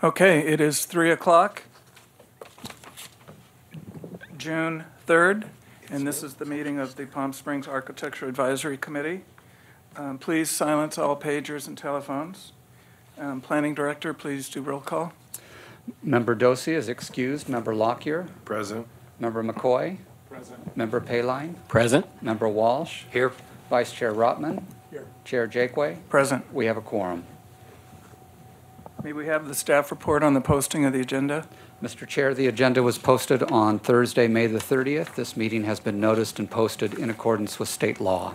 Okay, it is 3 o'clock, June 3rd, and this is the meeting of the Palm Springs Architecture Advisory Committee. Please silence all pagers and telephones. Planning Director, please do roll call. Member Dosi is excused. Member Lockyer? Present. Member McCoy? Present. Member Payline? Present. Member Walsh? Here. Vice Chair Rotman? Here. Chair Jakeway? Present. We have a quorum. May we have the staff report on the posting of the agenda? Mr. Chair, the agenda was posted on Thursday, May the 30th. This meeting has been noticed and posted in accordance with state law.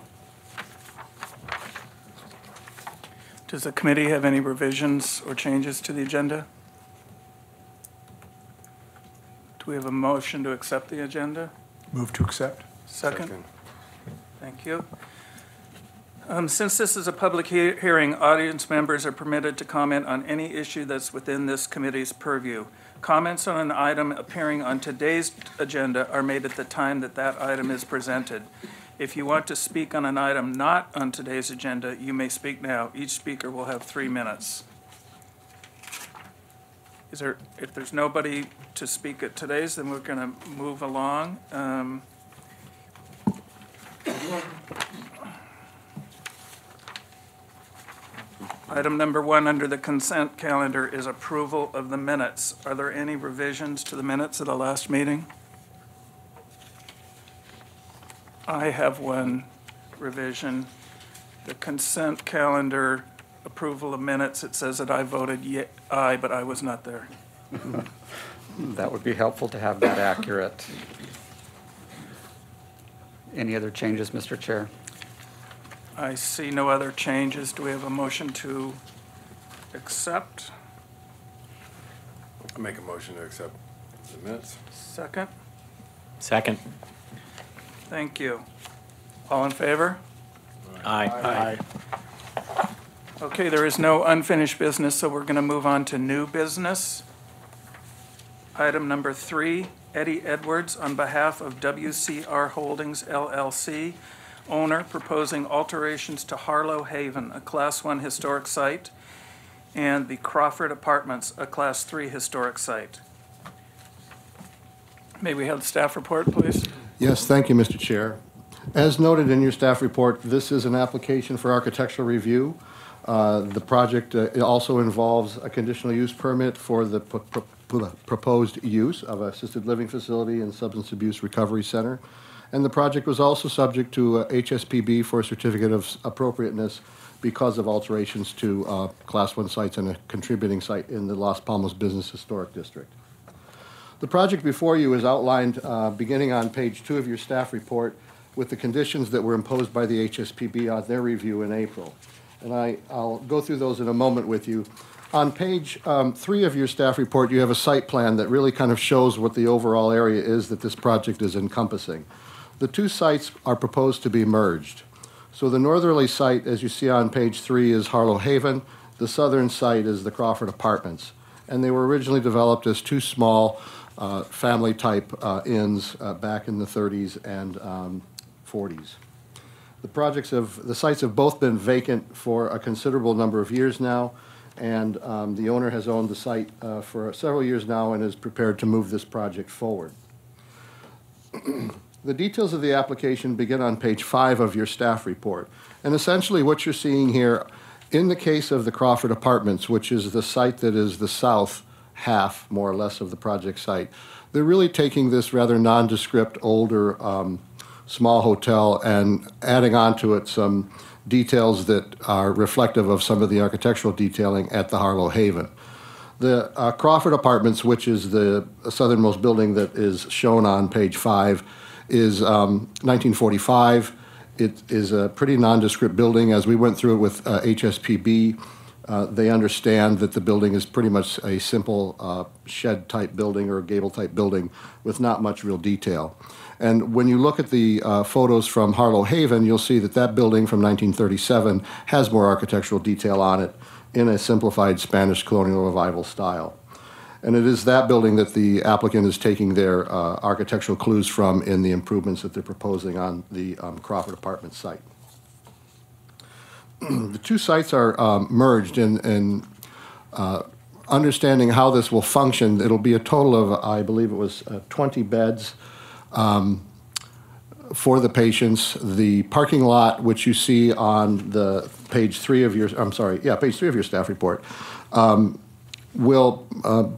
Does the committee have any revisions or changes to the agenda? Do we have a motion to accept the agenda? Move to accept. Second? Thank you. Since this is a public hearing, audience members are permitted to comment on any issue that's within this committee's purview. Comments on an item appearing on today's agenda are made at the time that that item is presented. If you want to speak on an item not on today's agenda, you may speak now. Each speaker will have 3 minutes. If there's nobody to speak at today's, then we're going to move along. Item number 1 under the consent calendar is approval of the minutes. Are there any revisions to the minutes of the last meeting? I have one revision. The consent calendar approval of minutes, it says that I voted aye, but I was not there. That would be helpful to have that accurate. Any other changes, Mr. Chair? I see no other changes. Do we have a motion to accept? I make a motion to accept the minutes. Second? Second. Thank you. All in favor? Aye. Okay, there is no unfinished business, so we're going to move on to new business. Item number 3, Eddie Edwards, on behalf of WCR Holdings, LLC, owner, proposing alterations to Harlow Haven, a Class 1 historic site, and the Crawford Apartments, a Class 3 historic site. May we have the staff report, please? Yes, thank you, Mr. Chair. As noted in your staff report, this is an application for architectural review. The project also involves a conditional use permit for the proposed use of an assisted living facility and substance abuse recovery center. And the project was also subject to HSPB for a certificate of appropriateness because of alterations to Class 1 sites and a contributing site in the Las Palmas Business Historic District. The project before you is outlined beginning on page 2 of your staff report with the conditions that were imposed by the HSPB on their review in April. And I'll go through those in a moment with you. On page 3 of your staff report, you have a site plan that really kind of shows what the overall area is that this project is encompassing. The two sites are proposed to be merged. So the northerly site, as you see on page 3, is Harlow Haven. The southern site is the Crawford Apartments. And they were originally developed as two small family-type inns back in the 30s and 40s. The sites have both been vacant for a considerable number of years now, and the owner has owned the site for several years now and is prepared to move this project forward. The details of the application begin on page 5 of your staff report. And essentially what you're seeing here, in the case of the Crawford Apartments, which is the site that is the south half, more or less, of the project site, they're really taking this rather nondescript, older, small hotel and adding onto it some details that are reflective of some of the architectural detailing at the Harlow Haven. The Crawford Apartments, which is the southernmost building that is shown on page 5, is 1945. It is a pretty nondescript building. As we went through it with HSPB, they understand that the building is pretty much a simple shed-type building or a gable-type building with not much real detail. And when you look at the photos from Harlow Haven, you'll see that that building from 1937 has more architectural detail on it in a simplified Spanish colonial revival style. And it is that building that the applicant is taking their architectural clues from in the improvements that they're proposing on the Crawford Apartment site. The two sites are merged in understanding how this will function, it'll be a total of, I believe it was 20 beds for the patients. The parking lot, which you see on the page 3 of your, page 3 of your staff report, will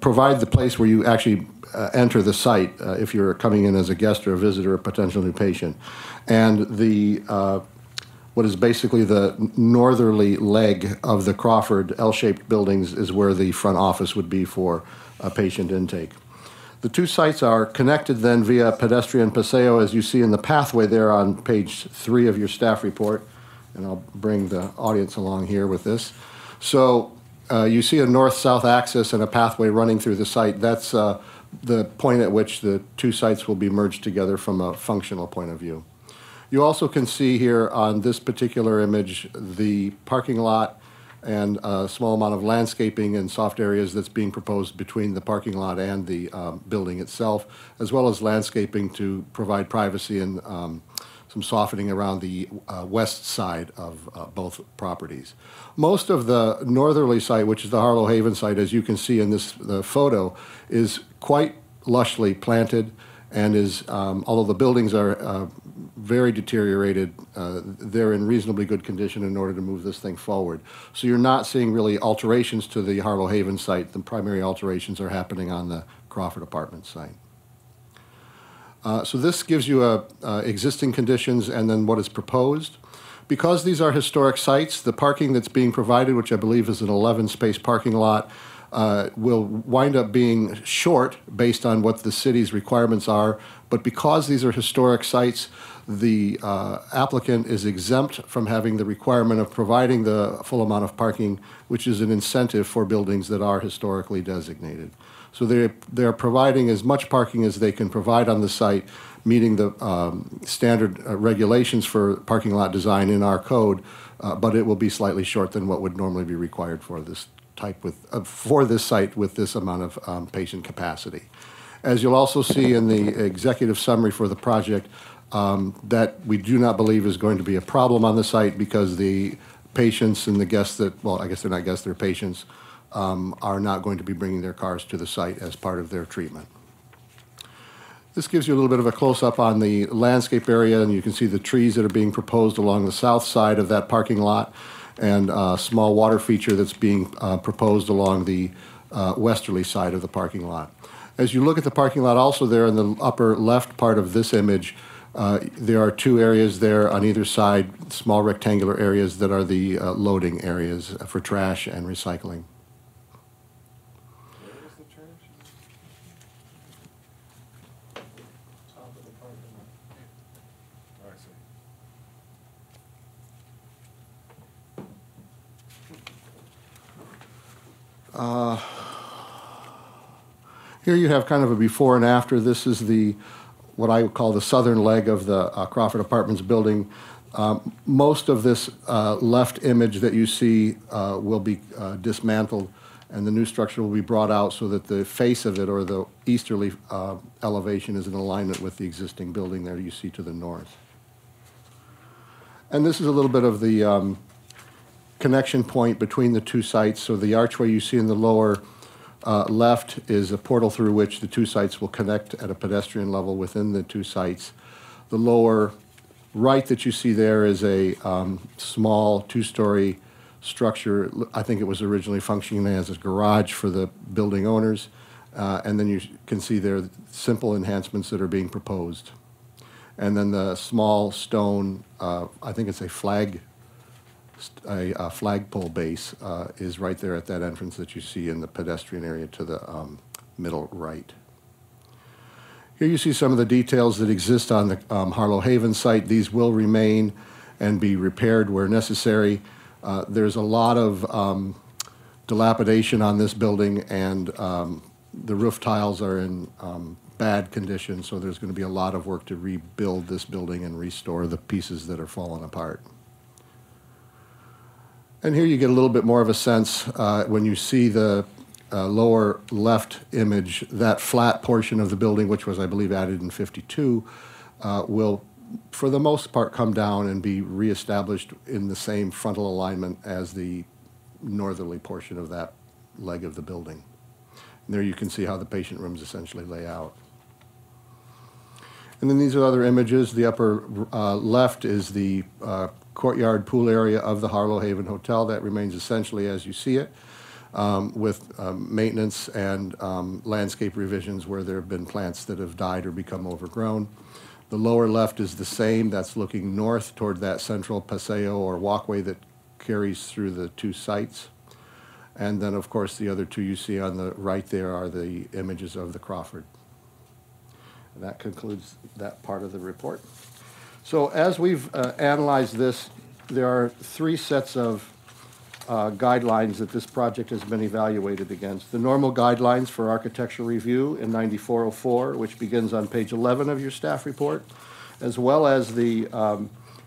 provide the place where you actually enter the site if you're coming in as a guest or a visitor, a potential new patient. And the what is basically the northerly leg of the Crawford L-shaped buildings is where the front office would be for patient intake. The two sites are connected then via pedestrian paseo, as you see in the pathway there on page 3 of your staff report. And I'll bring the audience along here with this. So you see a north-south axis and a pathway running through the site. That's the point at which the two sites will be merged together from a functional point of view. You also can see here on this particular image the parking lot and a small amount of landscaping and soft areas that's being proposed between the parking lot and the building itself, as well as landscaping to provide privacy and some softening around the west side of both properties. Most of the northerly site, which is the Harlow Haven site, as you can see in this photo, is quite lushly planted and is, although the buildings are very deteriorated, they're in reasonably good condition in order to move this thing forward. So you're not seeing really alterations to the Harlow Haven site. The primary alterations are happening on the Crawford Apartments site. So this gives you existing conditions and then what is proposed. Because these are historic sites, the parking that's being provided, which I believe is an 11-space parking lot, will wind up being short based on what the city's requirements are. But because these are historic sites, the applicant is exempt from having the requirement of providing the full amount of parking, which is an incentive for buildings that are historically designated. So they're providing as much parking as they can provide on the site, meeting the standard regulations for parking lot design in our code, but it will be slightly short than what would normally be required for this for this site with this amount of patient capacity. As you'll also see in the executive summary for the project, that we do not believe is going to be a problem on the site because the patients and the guests that, well, I guess they're not guests, they're patients, are not going to be bringing their cars to the site as part of their treatment. This gives you a little bit of a close-up on the landscape area, and you can see the trees that are being proposed along the south side of that parking lot, and a small water feature that's being proposed along the westerly side of the parking lot. As you look at the parking lot also there in the upper left part of this image, there are two areas there on either side, small rectangular areas that are the loading areas for trash and recycling. Here you have kind of a before and after. This is the what I would call the southern leg of the Crawford Apartments building. Most of this left image that you see will be dismantled, and the new structure will be brought out so that the face of it, or the easterly elevation, is in alignment with the existing building there you see to the north. And this is a little bit of the connection point between the two sites. So the archway you see in the lower left is a portal through which the two sites will connect at a pedestrian level within the two sites. The lower right that you see there is a small two-story structure. I think it was originally functioning as a garage for the building owners. And then you can see there simple enhancements that are being proposed. And then the small stone, I think it's a flagpole base is right there at that entrance that you see in the pedestrian area to the middle right. Here you see some of the details that exist on the Harlow Haven site. These will remain and be repaired where necessary. There's a lot of dilapidation on this building, and the roof tiles are in bad condition, so there's going to be a lot of work to rebuild this building and restore the pieces that are falling apart. And here you get a little bit more of a sense when you see the lower left image, that flat portion of the building, which was, I believe, added in '52, will, for the most part, come down and be reestablished in the same frontal alignment as the northerly portion of that leg of the building. And there you can see how the patient rooms essentially lay out. And then these are other images. The upper left is the courtyard pool area of the Harlow Haven Hotel. That remains essentially as you see it, with maintenance and landscape revisions where there have been plants that have died or become overgrown. The lower left is the same. That's looking north toward that central paseo or walkway that carries through the two sites. And then, of course, the other two you see on the right there are the images of the Crawford. And that concludes that part of the report. So as we've analyzed this, there are three sets of guidelines that this project has been evaluated against. The normal guidelines for architectural review in 9404, which begins on page 11 of your staff report, as well as the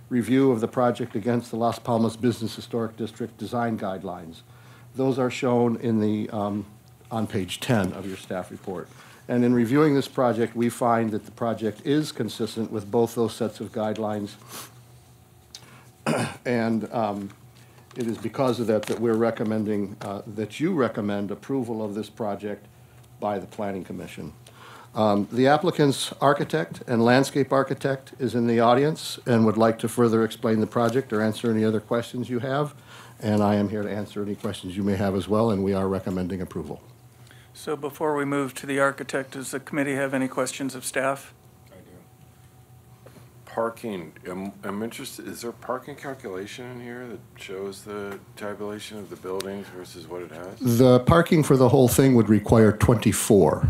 review of the project against the Las Palmas Business Historic District design guidelines. Those are shown in the, on page 10 of your staff report. And in reviewing this project, we find that the project is consistent with both those sets of guidelines. And it is because of that that we're recommending, that you recommend approval of this project by the Planning Commission. The applicant's architect and landscape architect is in the audience and would like to further explain the project or answer any other questions you have. And I am here to answer any questions you may have as well, and we are recommending approval. So before we move to the architect, does the committee have any questions of staff? I do. Parking, I'm interested, is there a parking calculation in here that shows the tabulation of the buildings versus what it has? The parking for the whole thing would require 24.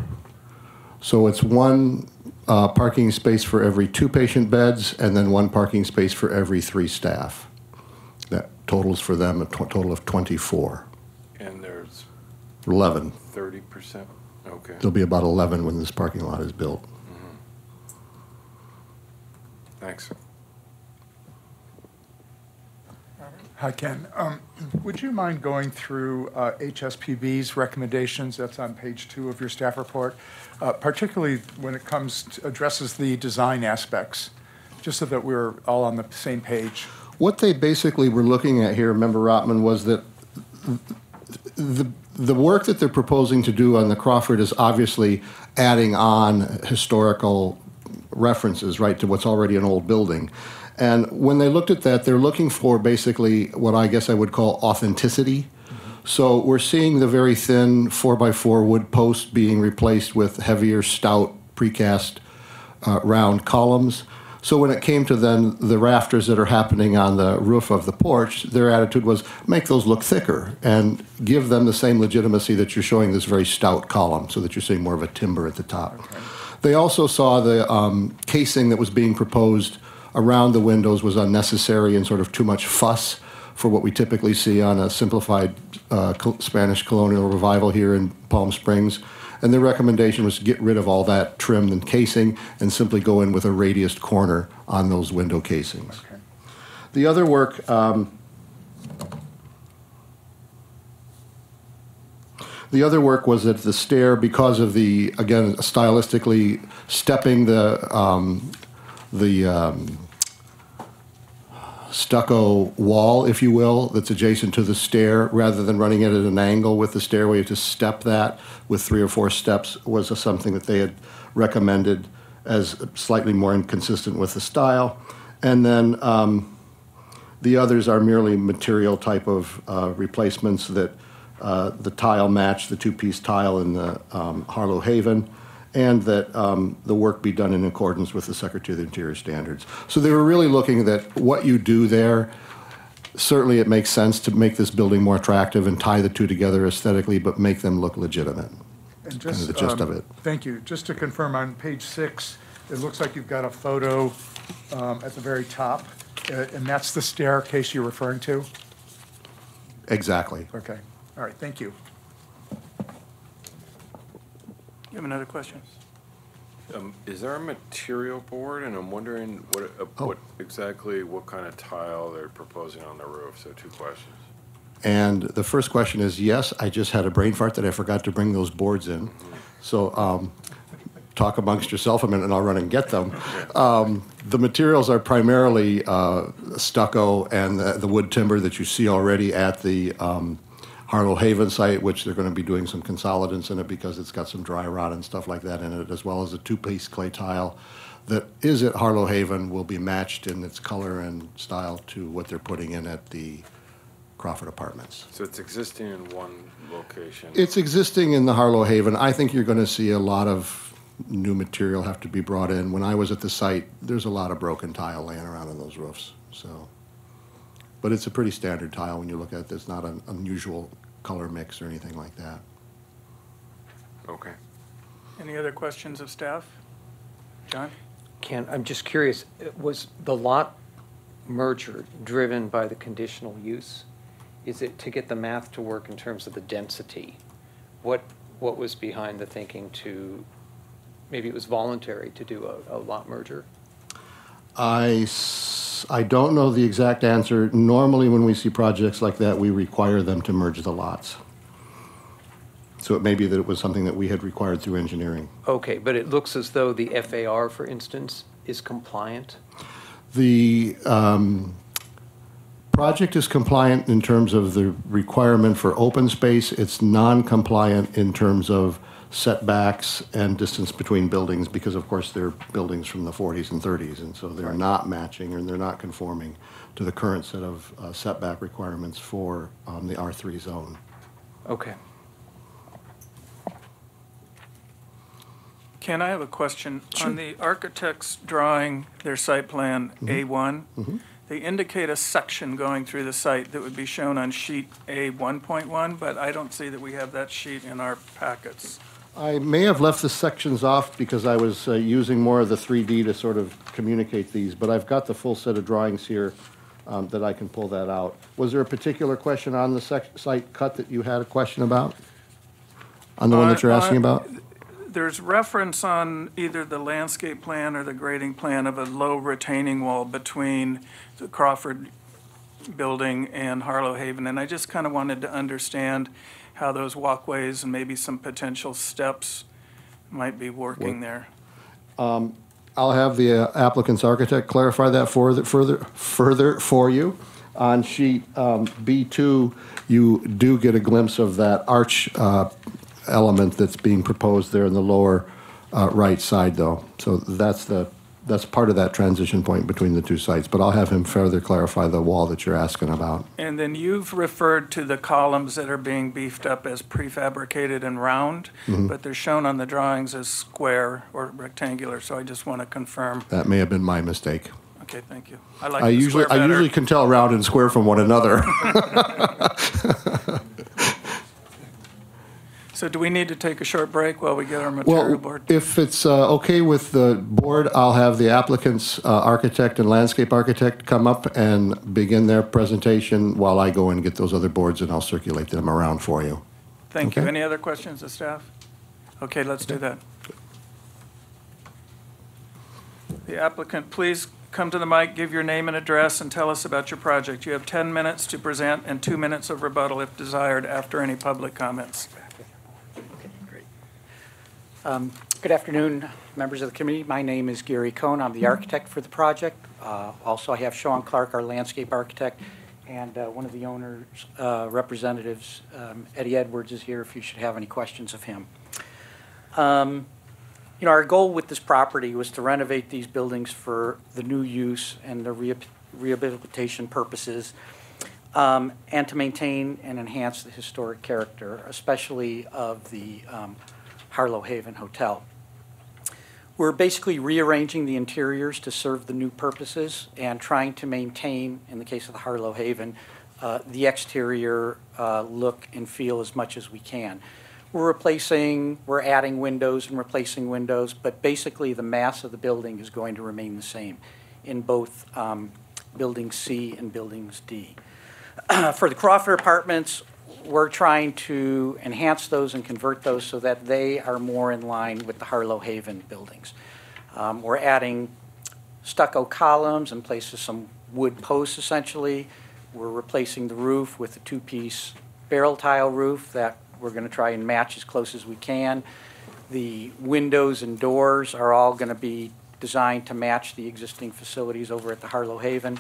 So it's one parking space for every 2 patient beds and then 1 parking space for every 3 staff. That totals for them a total of 24. And there's 11. 30%? Okay. There'll be about 11 when this parking lot is built. Thanks. Hi, Ken. Would you mind going through HSPB's recommendations? That's on page 2 of your staff report, particularly when it comes to addresses the design aspects, just so that we're all on the same page. What they basically were looking at here, Member Rotman, was that the work that they're proposing to do on the Crawford is obviously adding on historical references, right, to what's already an old building. And when they looked at that, they're looking for basically what I guess I would call authenticity. So we're seeing the very thin 4x4 wood posts being replaced with heavier, stout, precast round columns. So when it came to then the rafters that are happening on the roof of the porch, their attitude was make those look thicker and give them the same legitimacy that you're showing this very stout column so that you're seeing more of a timber at the top. Okay. They also saw the casing that was being proposed around the windows was unnecessary and sort of too much fuss for what we typically see on a simplified Spanish colonial revival here in Palm Springs. And their recommendation was to get rid of all that trim and casing and simply go in with a radiused corner on those window casings. Okay. The other work, was that the stair, because of the, again, stylistically stepping the stucco wall, if you will, that's adjacent to the stair, rather than running it at an angle with the stairway, to step that with 3 or 4 steps was something that they had recommended as slightly more inconsistent with the style. And then the others are merely material type of replacements that the tile match the 2-piece tile in the Harlow Haven, and that the work be done in accordance with the Secretary of the Interior standards. So they were really looking at what you do there. Certainly it makes sense to make this building more attractive and tie the two together aesthetically, but make them look legitimate. And just, kind of the gist of it. Thank you. Just to confirm, on page 6, it looks like you've got a photo at the very top, and that's the staircase you're referring to? Exactly. Okay. All right. Thank you. You have another question? Is there a material board? And I'm wondering what exactly what kind of tile they're proposing on the roof. So 2 questions. And the first question is, yes, I just had a brain fart that I forgot to bring those boards in. So talk amongst yourself a minute and I'll run and get them. The materials are primarily stucco and the wood timber that you see already at the Harlow Haven site, which they're going to be doing some consolidants in it because it's got some dry rot and stuff like that in it, as well as a two-piece clay tile that is at Harlow Haven will be matched in its color and style to what they're putting in at the Crawford Apartments. So it's existing in one location? It's existing in the Harlow Haven. I think you're going to see a lot of new material have to be brought in. When I was at the site, there's a lot of broken tile laying around on those roofs, so. But it's a pretty standard tile when you look at it. It's not an unusual color mix or anything like that. Okay. Any other questions of staff? John? Ken, I'm just curious, was the lot merger driven by the conditional use? Is it to get the math to work in terms of the density? What was behind the thinking to, maybe it was voluntary to do a lot merger? I don't know the exact answer. Normally, when we see projects like that, we require them to merge the lots. So it may be that it was something that we had required through engineering. Okay, but it looks as though the FAR, for instance, is compliant? The project is compliant in terms of the requirement for open space. It's non-compliant in terms of setbacks and distance between buildings because, of course, they're buildings from the 40s and 30s, and so they're not matching and they're not conforming to the current set of setback requirements for the R3 zone. Okay. Ken, I have a question. On the architect's drawing, their site plan A1, they indicate a section going through the site that would be shown on sheet A1.1, but I don't see that we have that sheet in our packets. I may have left the sections off because I was using more of the 3D to sort of communicate these, but I've got the full set of drawings here that I can pull that out. Was there a particular question on the site cut that you had a question about? On the one that you're asking about? There's reference on either the landscape plan or the grading plan of a low retaining wall between the Crawford building and Harlow Haven, and I just kind of wanted to understand how those walkways and maybe some potential steps might be working there. I'll have the applicant's architect clarify that further for you. On sheet B2, you do get a glimpse of that arch element that's being proposed there in the lower right side, though. So that's part of that transition point between the two sites. But I'll have him further clarify the wall that you're asking about. And then you've referred to the columns that are being beefed up as prefabricated and round, but they're shown on the drawings as square or rectangular, so I just want to confirm. That may have been my mistake. Okay, thank you. I like I the square better. usually can tell round and square from one another. So do we need to take a short break while we get our material board? If it's okay with the board, I'll have the applicant's architect and landscape architect come up and begin their presentation while I go and get those other boards, and I'll circulate them around for you. Thank you. Okay. Any other questions of staff? Okay, let's do that. The applicant, please come to the mic, give your name and address, and tell us about your project. You have 10 minutes to present and 2 minutes of rebuttal if desired after any public comments. Good afternoon, members of the committee. My name is Gary Cohn. I'm the architect for the project. Also, I have Sean Clark, our landscape architect, and one of the owner's representatives, Eddie Edwards, is here if you should have any questions of him. You know, our goal with this property was to renovate these buildings for the new use and the rehabilitation purposes, and to maintain and enhance the historic character, especially of the Harlow Haven Hotel. We're basically rearranging the interiors to serve the new purposes and trying to maintain, in the case of the Harlow Haven, the exterior look and feel as much as we can. We're adding windows and replacing windows, but basically the mass of the building is going to remain the same in both Building C and Buildings D. For the Crawford Apartments, we're trying to enhance those and convert those so that they are more in line with the Harlow Haven buildings. We're adding stucco columns in place of some wood posts, essentially. We're replacing the roof with a two-piece barrel tile roof that we're going to try and match as close as we can. The windows and doors are all going to be designed to match the existing facilities over at the Harlow Haven.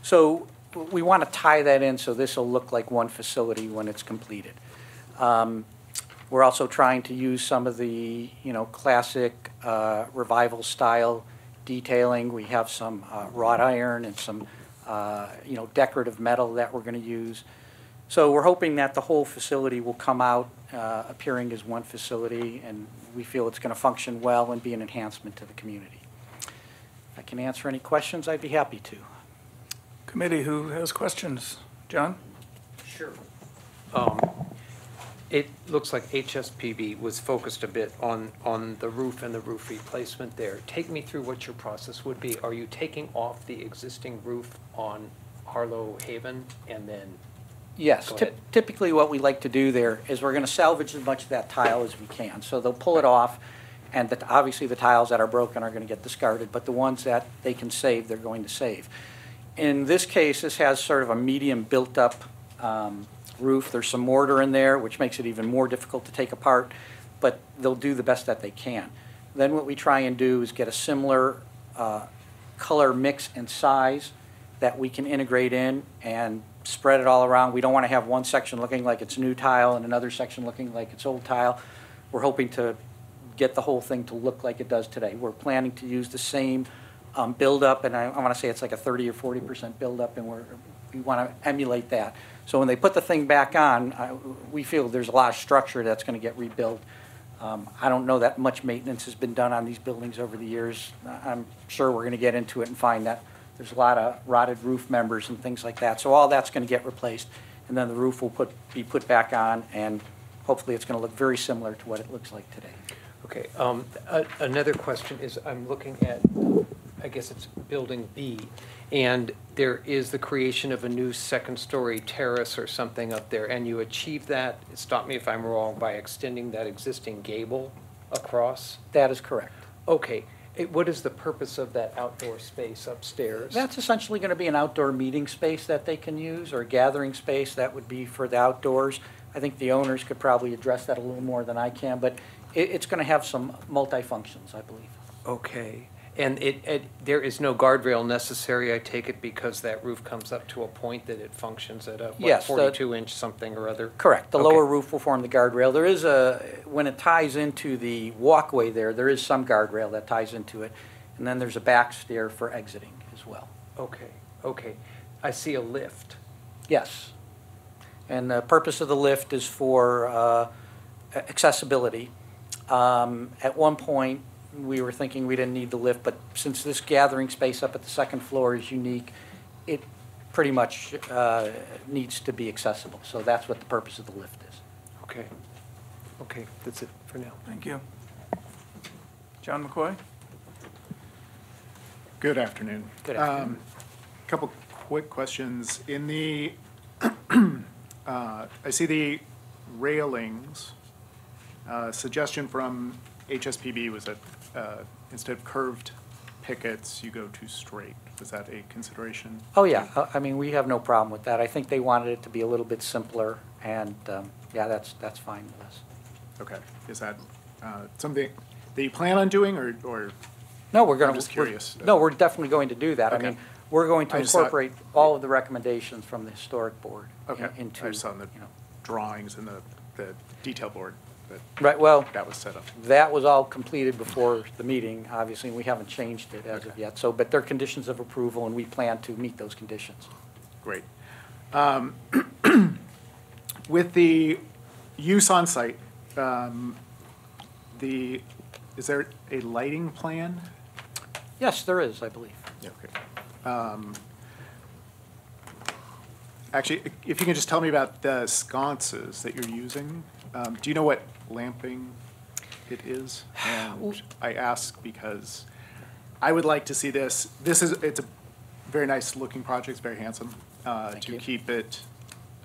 So we want to tie that in so this will look like one facility when it's completed. We're also trying to use some of the, classic revival style detailing. We have some wrought iron and some, decorative metal that we're going to use. So we're hoping that the whole facility will come out appearing as one facility, and we feel it's going to function well and be an enhancement to the community. If I can answer any questions, I'd be happy to. Committee, who has questions? John? Sure. It looks like HSPB was focused a bit on the roof and the roof replacement there. Take me through what your process would be. Are you taking off the existing roof on Harlow Haven and then? Yes, Go ahead. typically what we like to do there is we're going to salvage as much of that tile as we can. So they'll pull it off, and obviously the tiles that are broken are going to get discarded, but the ones that they can save, they're going to save. In this case, this has sort of a medium built-up roof. There's some mortar in there, which makes it even more difficult to take apart, but they'll do the best that they can. Then what we try and do is get a similar color mix and size that we can integrate in and spread it all around. We don't want to have one section looking like it's new tile and another section looking like it's old tile. We're hoping to get the whole thing to look like it does today. We're planning to use the same build-up, and I want to say it's like a 30 or 40% build-up, and we want to emulate that. So when they put the thing back on, we feel there's a lot of structure that's going to get rebuilt. I don't know that much maintenance has been done on these buildings over the years. I'm sure we're going to get into it and find that there's a lot of rotted roof members and things like that. So all that's going to get replaced, and then the roof will be put back on, and hopefully it's going to look very similar to what it looks like today. Okay, another question is, I'm looking at, I guess it's Building B, and there is the creation of a new second-story terrace or something up there, and you achieve that, stop me if I'm wrong, by extending that existing gable across? That is correct. Okay, what is the purpose of that outdoor space upstairs? That's essentially going to be an outdoor meeting space that they can use, or a gathering space that would be for the outdoors. I think the owners could probably address that a little more than I can, but it's going to have some multi-functions, I believe. Okay, and there is no guardrail necessary, I take it, because that roof comes up to a point that it functions at a, Yes, 42-inch something or other? Correct. The Okay. lower roof will form the guardrail. There is when it ties into the walkway there is some guardrail that ties into it, and then there's a back stair for exiting as well. Okay. I see a lift. Yes. And the purpose of the lift is for accessibility. At one point, we were thinking we didn't need the lift, but since this gathering space up at the second floor is unique, it pretty much needs to be accessible. So that's what the purpose of the lift is. Okay, that's it for now. Thank you. John McCoy? Good afternoon. Good afternoon. Couple quick questions. In the, I see the railings, suggestion from HSPB was that instead of curved pickets, you go to straight. Was that a consideration? Oh, yeah. I mean, we have no problem with that. I think they wanted it to be a little bit simpler, and yeah, that's fine with us. Okay. Is that something that you plan on doing, or No, we're going I'm to. just curious. No, we're definitely going to do that. I Okay. mean, we're going to I just thought- incorporate all of the recommendations from the historic board Okay. into, I just saw in the you know. drawings and the detail board that Right, well, that was set up. that was all completed before the meeting, obviously, and we haven't changed it as of yet. So, but they're conditions of approval, and we plan to meet those conditions. Great. With the use on site, is there a lighting plan? Yes, there is, I believe. Okay. Actually, if you can just tell me about the sconces that you're using. Do you know what lamping it is? And I ask because I would like to see this. It's a very nice looking project, it's very handsome. Thank To you. keep it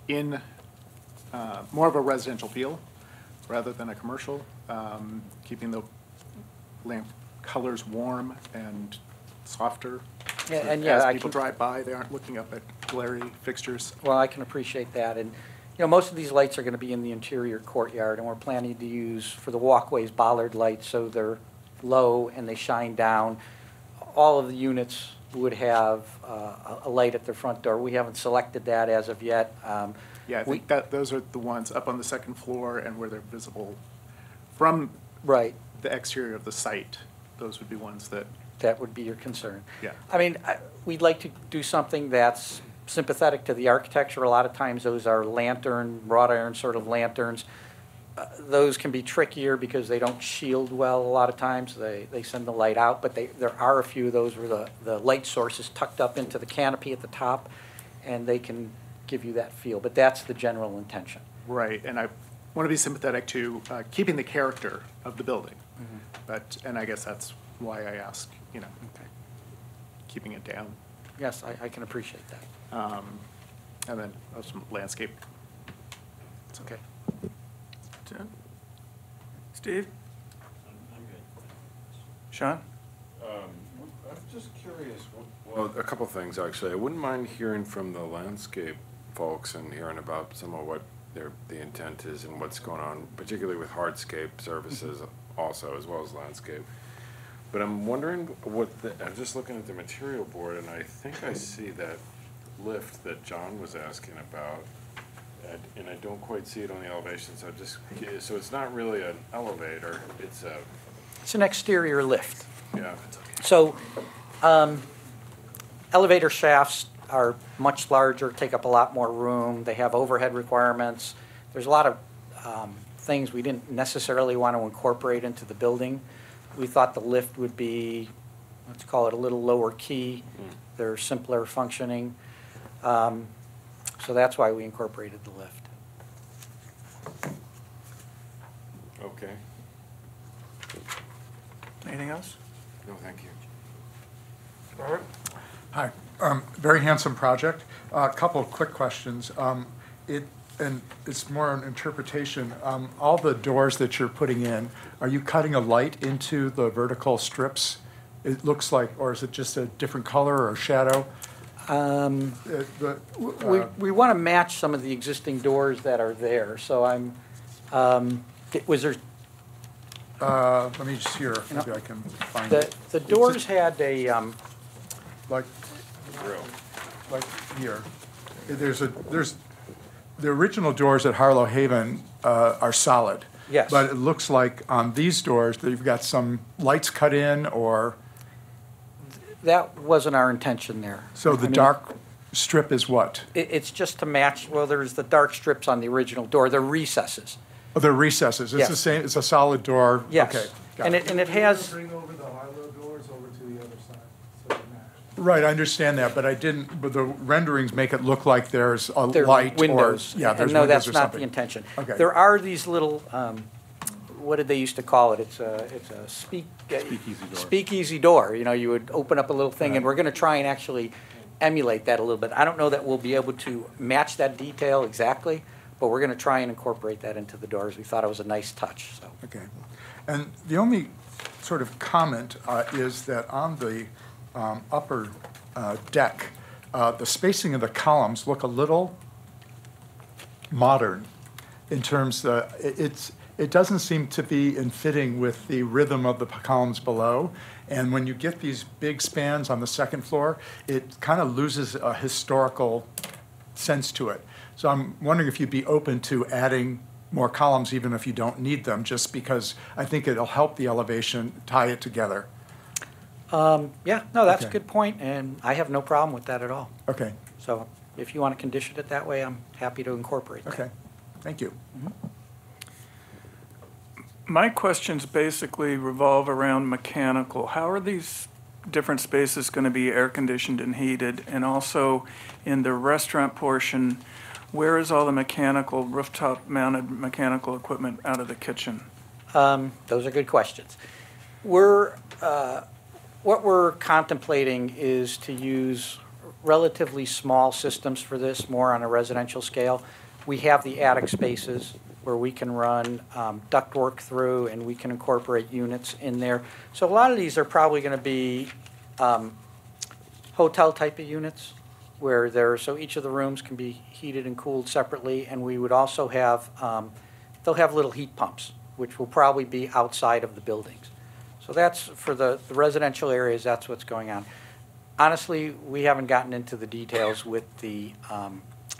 in more of a residential feel rather than a commercial, keeping the lamp colors warm and softer. Yeah, so and yeah, as I people can- drive by, they aren't looking up at glary fixtures. Well, I can appreciate that, and, most of these lights are going to be in the interior courtyard, and we're planning to use, for the walkways, bollard lights, so they're low and they shine down. All of the units would have a light at their front door. We haven't selected that as of yet. Yeah, I We- think that those are the ones up on the second floor and where they're visible from Right, the exterior of the site. Those would be ones that, that would be your concern. yeah. I mean, we'd like to do something that's sympathetic to the architecture. A lot of times those are lantern, wrought iron sort of lanterns. Those can be trickier because they don't shield well a lot of times. They send the light out, but there are a few of those where the light source is tucked up into the canopy at the top, and they can give you that feel. But that's the general intention. Right, and I want to be sympathetic to keeping the character of the building. But, and I guess that's why I ask, you know, Okay. keeping it down. Yes, I can appreciate that. And then some landscape. It's okay. Tim? Steve? Sean? I'm just curious, well, a couple things, actually. I wouldn't mind hearing from the landscape folks and hearing about some of what the intent is and what's going on, particularly with hardscape services also, as well as landscape. But I'm wondering I'm just looking at the material board, and I think I see that lift that John was asking about, and I don't quite see it on the elevation, so it's not really an elevator, it's It's an exterior lift. yeah. So elevator shafts are much larger, take up a lot more room. They have overhead requirements. There's a lot of things we didn't necessarily want to incorporate into the building. We thought the lift would be, let's call it a little lower key. They're simpler functioning. So that's why we incorporated the lift. Okay. Anything else? No, thank you. Hi, very handsome project. A couple of quick questions. And it's more an interpretation. All the doors that you're putting in, are you cutting a light into the vertical strips? It looks like, or is it just a different color or shadow? We want to match some of the existing doors that are there. So was there, Let me just hear, maybe I can find it. the doors had a, Like, Grill. like here. The original doors at Harlow Haven are solid. Yes. But it looks like on these doors that you've got some lights cut in, or, that wasn't our intention there. so I the mean, dark strip is what? It's just to match, well, there's the dark strips on the original door, they're recesses. Oh, they're recesses. It's Yes. the same, it's a solid door? Yes. Okay, got And it. it has, Bring over the Harlow doors over to the other side, so they match. Right, I understand that, but but the renderings make it look like there's a there are light or. windows. Yeah, And there's no, windows that's or not something. the intention. Okay. There are these little, what did they used to call it? It's a speakeasy door. You know, you would open up a little thing, and we're going to try and actually emulate that a little bit. I don't know that we'll be able to match that detail exactly, but we're going to try and incorporate that into the doors. We thought it was a nice touch, so. Okay. And the only sort of comment is that on the upper deck, the spacing of the columns look a little modern in terms, it doesn't seem to be in fitting with the rhythm of the columns below. And when you get these big spans on the second floor, it kind of loses a historical sense to it. So I'm wondering if you'd be open to adding more columns, even if you don't need them, just because I think it'll help the elevation, tie it together. Yeah, no, that's a Okay. good point, and I have no problem with that at all. Okay, So if you want to condition it that way, I'm happy to incorporate that. okay, thank you. My questions basically revolve around mechanical. How are these different spaces going to be air-conditioned and heated? And also, in the restaurant portion, where is all the mechanical, rooftop-mounted mechanical equipment out of the kitchen? Those are good questions. What we're contemplating is to use relatively small systems for this, more on a residential scale. We have the attic spaces where we can run ductwork through, and we can incorporate units in there. So a lot of these are probably going to be hotel type of units, where so each of the rooms can be heated and cooled separately, and we would also have, they'll have little heat pumps, which will probably be outside of the buildings. So that's, for the residential areas, that's what's going on. Honestly, we haven't gotten into the details with the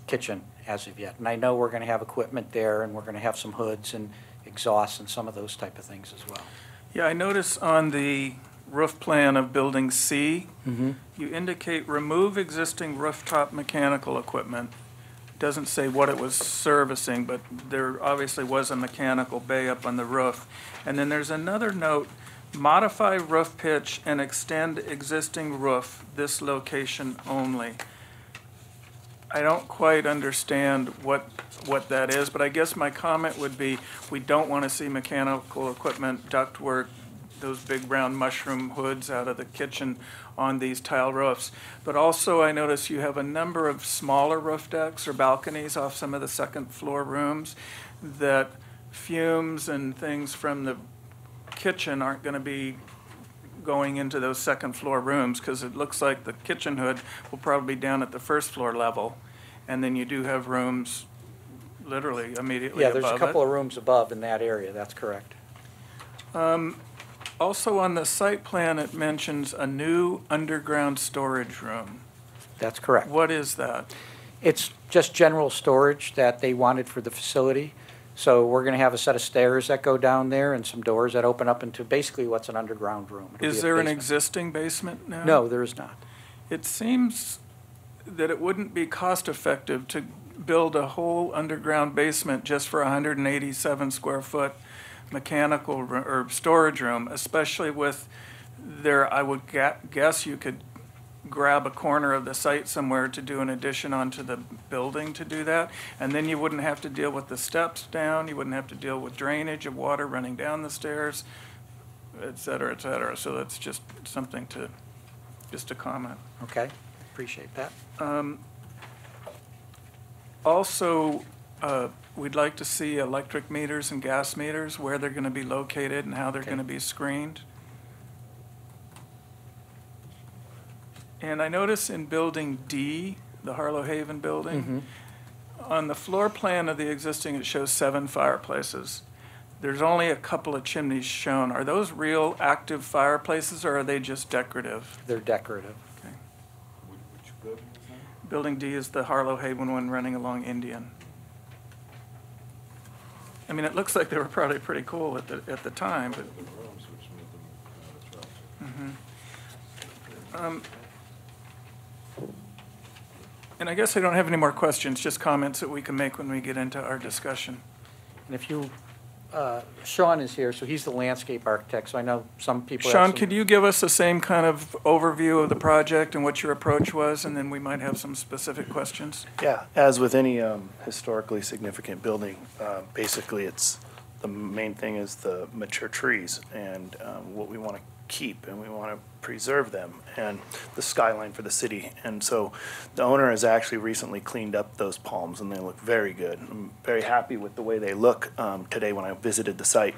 kitchen as of yet. And I know we're going to have equipment there, and we're going to have some hoods and exhausts and some of those type of things as well. Yeah, I notice on the roof plan of Building C, you indicate remove existing rooftop mechanical equipment. Doesn't say what it was servicing, but there obviously was a mechanical bay up on the roof. And then there's another note, modify roof pitch and extend existing roof, this location only. I don't quite understand what that is, but I guess my comment would be, we don't want to see mechanical equipment, ductwork, those big round mushroom hoods out of the kitchen on these tile roofs. But also I notice you have a number of smaller roof decks or balconies off some of the second floor rooms that fumes and things from the kitchen aren't going to be going into those second floor rooms, because it looks like the kitchen hood will probably be down at the first floor level. And then you do have rooms literally immediately above it. Yeah, there's a couple of rooms above in that area, that's correct. Also on the site plan, it mentions a new underground storage room. That's correct. What is that? It's just general storage that they wanted for the facility. So we're going to have a set of stairs that go down there and some doors that open up into basically what's an underground room. It'll be Is a there an basement. existing basement now? No, there is not. It seems that it wouldn't be cost effective to build a whole underground basement just for 187 square foot mechanical or storage room, especially with I would guess you could grab a corner of the site somewhere to do an addition onto the building to do that. And then you wouldn't have to deal with the steps down, you wouldn't have to deal with drainage of water running down the stairs, et cetera, et cetera. So that's just something just to comment. Okay, appreciate that. Also, we'd like to see electric meters and gas meters, where they're going to be located and how they're going to be screened. And I notice in Building D, the Harlow Haven building, on the floor plan of the existing, it shows 7 fireplaces. There's only a couple of chimneys shown. Are those real active fireplaces, or are they just decorative? They're decorative. Okay. Which building is that? Building D is the Harlow Haven one running along Indian. I mean, it looks like they were probably pretty cool at the time, but. The rooms, which made them attractive. And I guess I don't have any more questions, just comments that we can make when we get into our discussion. And if you, Sean is here, so he's the landscape architect, so I know some people have Sean, some- could you give us the same kind of overview of the project and what your approach was, and then we might have some specific questions? Yeah, as with any historically significant building, basically the main thing is the mature trees and what we want to keep, and we want to preserve them, and the skyline for the city. And so the owner has actually recently cleaned up those palms, and they look very good. I'm very happy with the way they look today when I visited the site.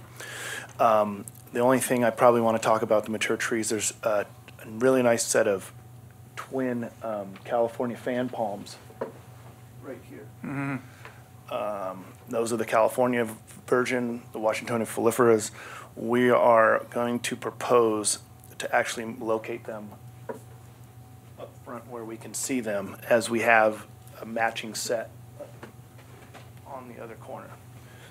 The only thing I probably want to talk about the mature trees, there's a really nice set of twin California fan palms right here. Those are the California version, the Washingtonia foliferas. We are going to propose to actually locate them up front where we can see them, as we have a matching set on the other corner.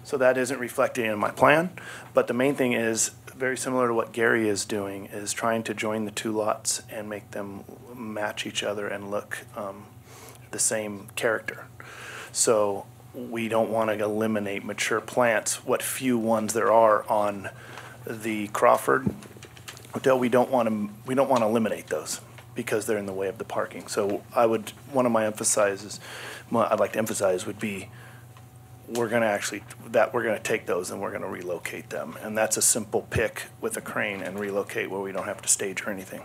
So that isn't reflected in my plan, but the main thing is very similar to what Gary is doing, is trying to join the two lots and make them match each other and look the same character. So we don't want to eliminate mature plants, what few ones there are on the Crawford Hotel. We don't want to eliminate those because they're in the way of the parking. So one of my emphasizes, I'd like to emphasize would be, we're going to take those and we're going to relocate them. And that's a simple pick with a crane and relocate, where we don't have to stage or anything.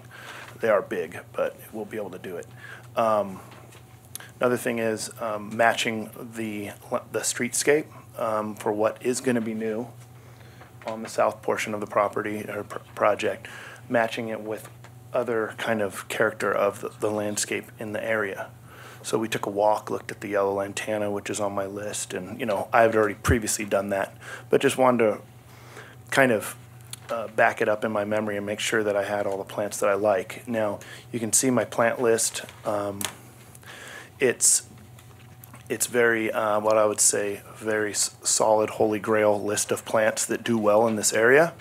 They are big, but we'll be able to do it. Another thing is matching the streetscape for what is going to be new on the south portion of the property or project, matching it with other kind of character of the landscape in the area. So we took a walk, looked at the yellow lantana, which is on my list, and I've already previously done that, but just wanted to kind of back it up in my memory and make sure that I had all the plants that I like. Now, you can see my plant list. It's very, what I would say, very solid holy grail list of plants that do well in this area.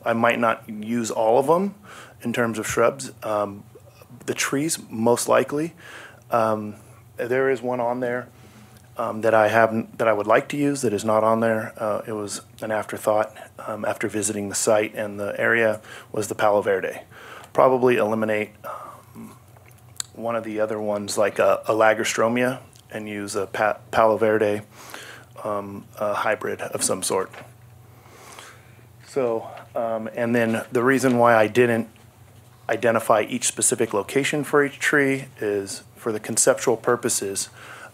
I might not use all of them in terms of shrubs. The trees, most likely. There is one on there that I would like to use that is not on there. It was an afterthought after visiting the site, and the area was the Palo Verde. Probably eliminate one of the other ones, like a Lagerstromia, and use a Palo Verde a hybrid of some sort. So, and then the reason why I didn't identify each specific location for each tree is for the conceptual purposes,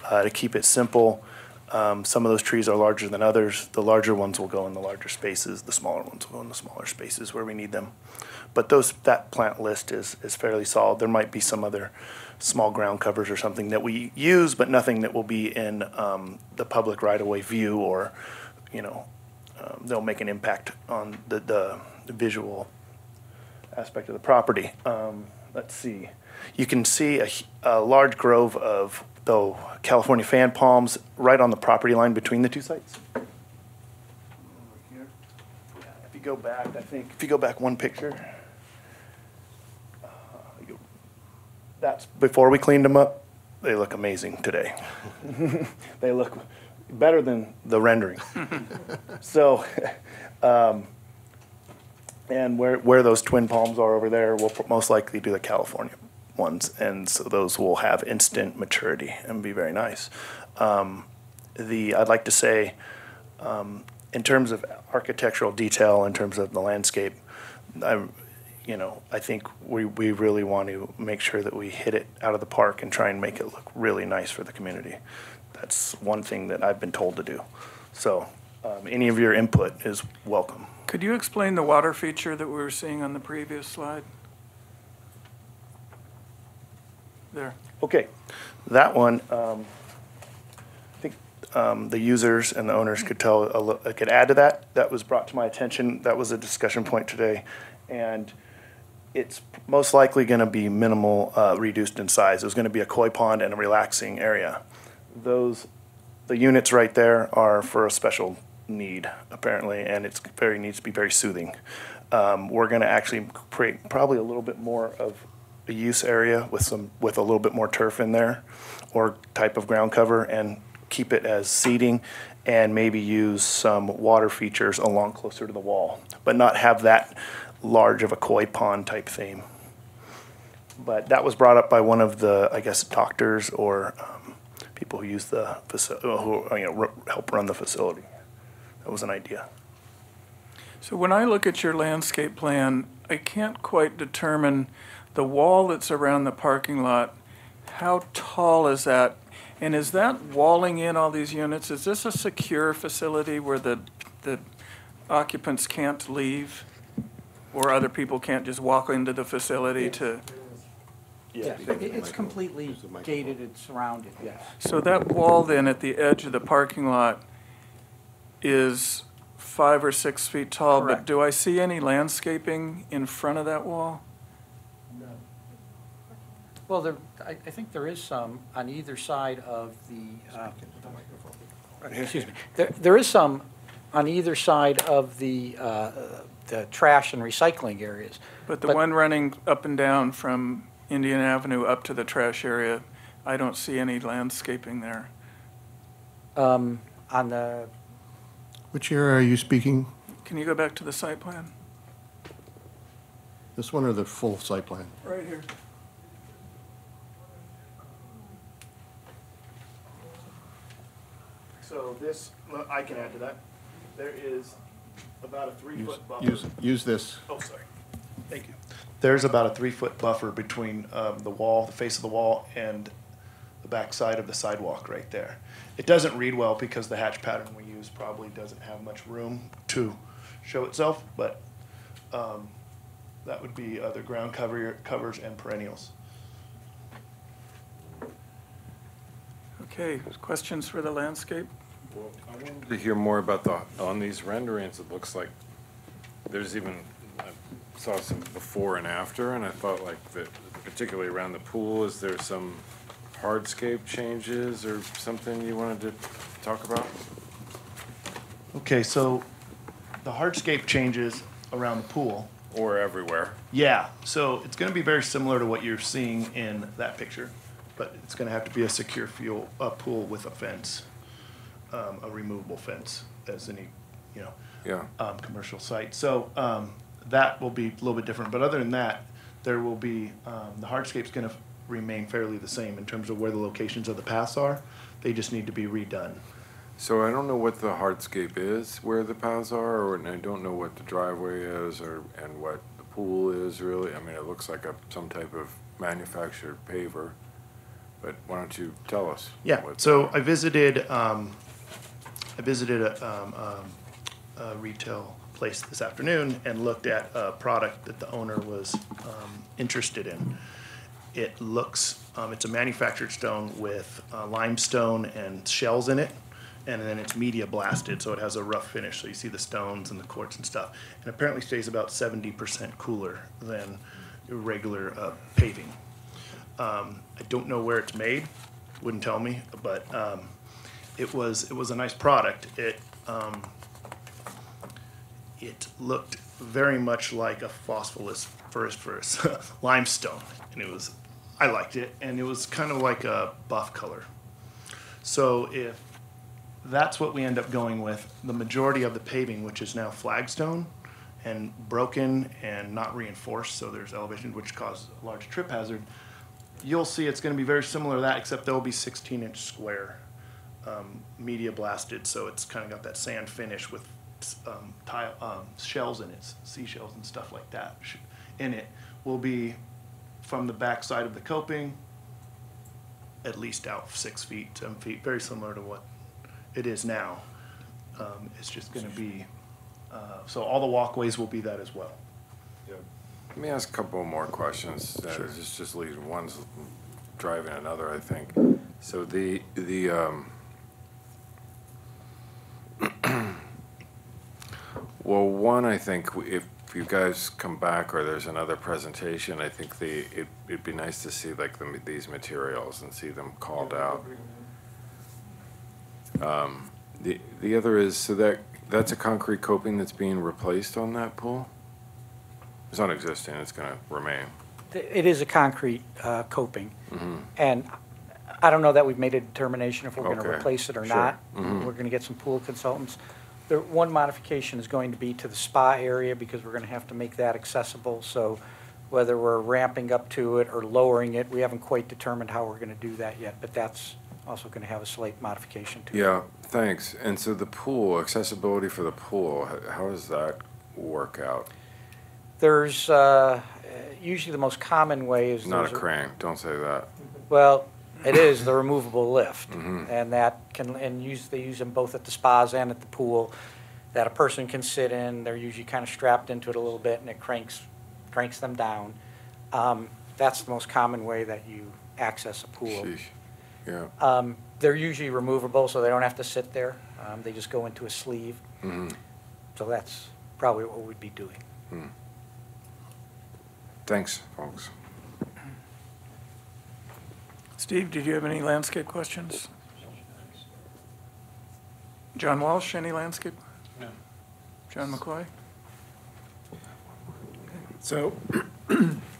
to keep it simple. Some of those trees are larger than others. The larger ones will go in the larger spaces. The smaller ones will go in the smaller spaces where we need them. But that plant list is fairly solid. There might be some other small ground covers or something that we use, but nothing that will be in the public right-of-way view, or, they'll make an impact on the visual aspect of the property. Let's see. You can see a large grove of the California fan palms right on the property line between the two sites. Over here. Yeah, if you go back, if you go back one picture, that's before we cleaned them up. They look amazing today. They look better than the rendering. So, and where those twin palms are over there, we'll most likely do the California ones, and so those will have instant maturity and be very nice. I'd like to say, in terms of architectural detail, in terms of the landscape, I think we really want to make sure that we hit it out of the park and try and make it look really nice for the community. That's one thing that I've been told to do. So any of your input is welcome. Could you explain the water feature that we were seeing on the previous slide? There. Okay, that one, I think the users and the owners could could add to that. That was brought to my attention. That was a discussion point today, and it's most likely going to be minimal, reduced in size. There's going to be a koi pond and a relaxing area. The units right there are for a special need, apparently, and needs to be very soothing. We're going to actually create probably a little bit more of a use area with a little bit more turf in there, or type of ground cover, and keep it as seating, and maybe use some water features along closer to the wall, but not have that large of a koi pond type theme. But that was brought up by one of the, I guess, doctors or people who use the help run the facility. That was an idea. So when I look at your landscape plan, I can't quite determine the wall that's around the parking lot. How tall is that? And is that walling in all these units? Is this a secure facility where the occupants can't leave, or other people can't just walk into the facility to? Yes, it's completely gated and surrounded, yes. So that wall then at the edge of the parking lot is 5 or 6 feet tall, Correct. but do I see any landscaping in front of that wall? Well, I think there is some on either side of the, excuse me, there is some on either side of the trash and recycling areas. But the one running up and down from Indian Avenue up to the trash area, I don't see any landscaping there. On the, Which area are you speaking? Can you go back to the site plan? This one or the full site plan? Right here. So this, I can add to that. There is about a 3-foot buffer. Use this. Oh, sorry. Thank you. There's about a 3-foot buffer between the wall, the face of the wall, and the back side of the sidewalk right there. It doesn't read well because the hatch pattern we use probably doesn't have much room to show itself, but that would be other ground covers and perennials. Okay, questions for the landscape? Well, I wanted to hear more about on these renderings. It looks like there's even saw some before and after, and I thought like that, particularly around the pool, is there some hardscape changes or something you wanted to talk about? Okay, so the hardscape changes around the pool. Or everywhere? Yeah, so it's gonna be very similar to what you're seeing in that picture, but it's gonna have to be a secure pool with a fence, a removable fence, as any, Yeah. commercial site. So, that will be a little bit different, but other than that, there will be, the hardscape's gonna remain fairly the same in terms of where the locations of the paths are. They just need to be redone. So I don't know what the hardscape is, where the paths are, and I don't know what the driveway is, and what the pool is really. I mean, it looks like some type of manufactured paver, but why don't you tell us? Yeah, so I visited a retail place this afternoon and looked at a product that the owner was interested in. It looks, it's a manufactured stone with limestone and shells in it, and then it's media blasted, so it has a rough finish, so you see the stones and the quartz and stuff. And apparently stays about 70% cooler than regular paving. I don't know where it's made, wouldn't tell me, but it was a nice product. It looked very much like a phosphorus limestone, and I liked it, and it was kind of like a buff color. So if that's what we end up going with, the majority of the paving, which is now flagstone and broken and not reinforced, so there's elevation which causes a large trip hazard, you'll see it's going to be very similar to that, except there will be 16-inch square media blasted, so it's kind of got that sand finish with shells in it, seashells and stuff like that in it. Will be from the back side of the coping at least out 6 feet, 7 feet, very similar to what it is now. It's just going to be, so all the walkways will be that as well. Let me ask a couple more questions. Sure. This just leads, one's driving another, I think. So the well, one, I think if you guys come back or there's another presentation, I think it'd be nice to see like these materials and see them called out. The other is, so that's a concrete coping that's being replaced on that pool? It's not existing, it's gonna remain. It is a concrete coping, and I don't know that we've made a determination if we're going to Okay, replace it or sure. not. We're going to get some pool consultants. One modification is going to be to the spa area because we're going to have to make that accessible. So whether we're ramping up to it or lowering it, we haven't quite determined how we're going to do that yet, but that's also going to have a slight modification to it. Yeah, thanks. And so the pool, accessibility for the pool, how does that work out? There's usually the most common way is Not a there's crane, don't say that. Well, it is the removable lift, and that can, they use them both at the spas and at the pool, that a person can sit in. They're usually kind of strapped into it a little bit, and it cranks them down. That's the most common way that you access a pool. Sheesh. Yeah. They're usually removable, so they don't have to sit there. They just go into a sleeve. So that's probably what we'd be doing. Thanks, folks. Steve, did you have any landscape questions? John Walsh, any landscape? No. John McCoy? So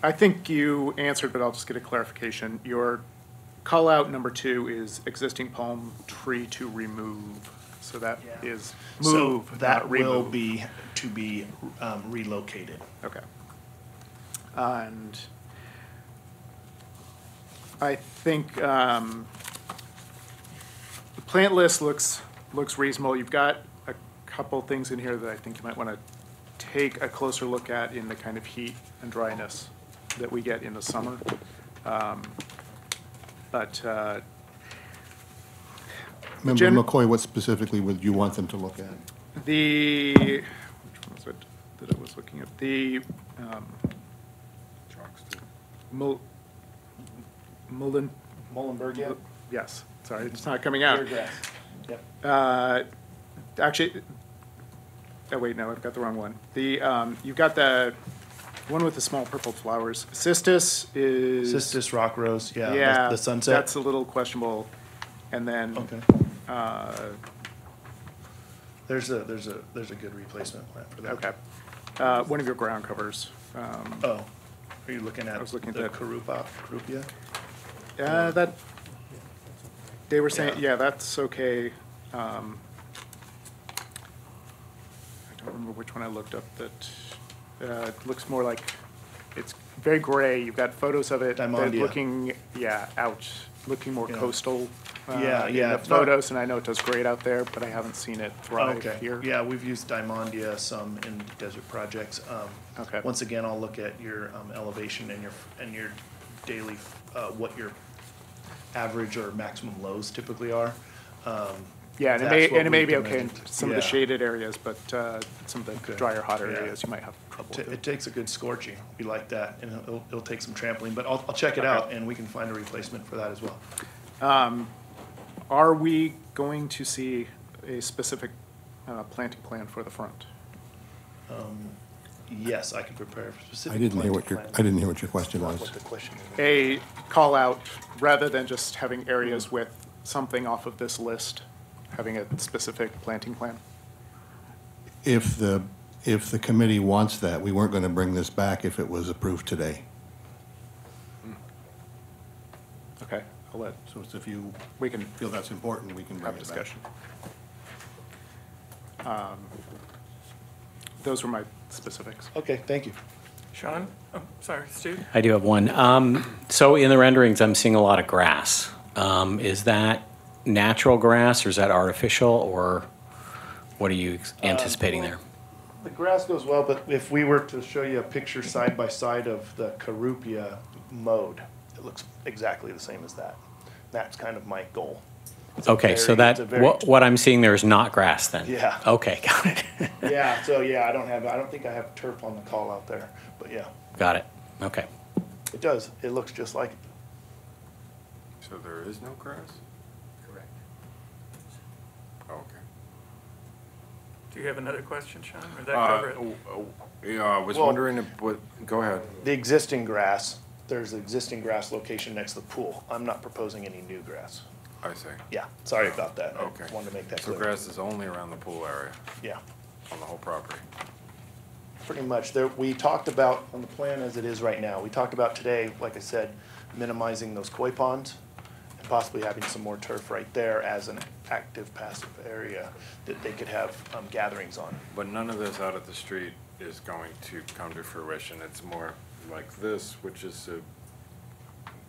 I think you answered, but I'll just get a clarification. Your call out number 2 is existing palm tree to remove. So that is move, So that not will remove. be to be relocated. Okay. And I think the plant list looks reasonable. You've got a couple things in here that I think you might want to take a closer look at in the kind of heat and dryness that we get in the summer. Member McCoy, what specifically would you want them to look at? Which one was it that I was looking at? The Muhlenberg, yes, sorry, it's not coming out. Yep. Actually, oh wait, no, I've got the wrong one. You've got the one with the small purple flowers. Cistus is. Cistus rock rose, yeah, Yeah, the sunset. that's a little questionable. And then, Okay. There's a good replacement plan for that. okay. One of your ground covers. Oh, are you looking at I was looking the at- Karupia? That, they were saying, Yeah. yeah, that's okay. I don't remember which one I looked up that, it looks more like, it's very gray. You've got photos of it. that Diamondia. Looking, yeah, out, looking more Yeah. coastal. Yeah, in yeah, the it's not- photos, and I know it does great out there, but I haven't seen it thrive Okay, here. yeah, we've used Diamondia some in desert projects. Okay. Once again, I'll look at your elevation and your daily, what your average or maximum lows typically are. Yeah, and That's what it may we be okay in recommended. some of the Yeah. shaded areas, but some of the Okay. drier, hotter Yeah. areas, you might have trouble with. It takes a good scorching. We like that, and it'll take some trampling, but I'll check it out, and we can find a replacement for that as well. Are we going to see a specific planting plan for the front? Yes, I can prepare a specific. I didn't hear what planting I plan. didn't hear what your question What was. the question is. A call out, rather than just having areas with something off of this list, having a specific planting plan? If the committee wants that, we weren't going to bring this back if it was approved today. Okay, I'll let, So it's if you we can feel that's important, we can bring have a it back. discussion. Those were my specifics. Okay, thank you. Sean? Oh, sorry, Steve? I do have one. So in the renderings, I'm seeing a lot of grass. Is that natural grass or is that artificial, or what are you anticipating there? The grass goes well, but if we were to show you a picture side by side of the Karupia mode, it looks exactly the same as that. That's kind of my goal. It's a Okay, so very- it's that, a very- what I'm seeing there is not grass then? Yeah. Okay, got it. Yeah, so yeah, I don't think I have turf on the call out there, but yeah, Got it. Okay. it does. It looks just like it. So there is no grass? Correct. Oh, okay. Do you have another question, Sean, or that cover it? Yeah, I was Well- wondering if, what, go ahead. The existing grass, there's an existing grass location next to the pool. I'm not proposing any new grass. I see. Yeah, sorry about that. I Okay. just wanted to make that So clear. grass is only around the pool area, Yeah, on the whole property? pretty much. There, we talked about, on the plan as it is right now, we talked about today, like I said, minimizing those koi ponds and possibly having some more turf right there as an active passive area that they could have gatherings on. But none of this out at the street is going to come to fruition. It's more like this, which is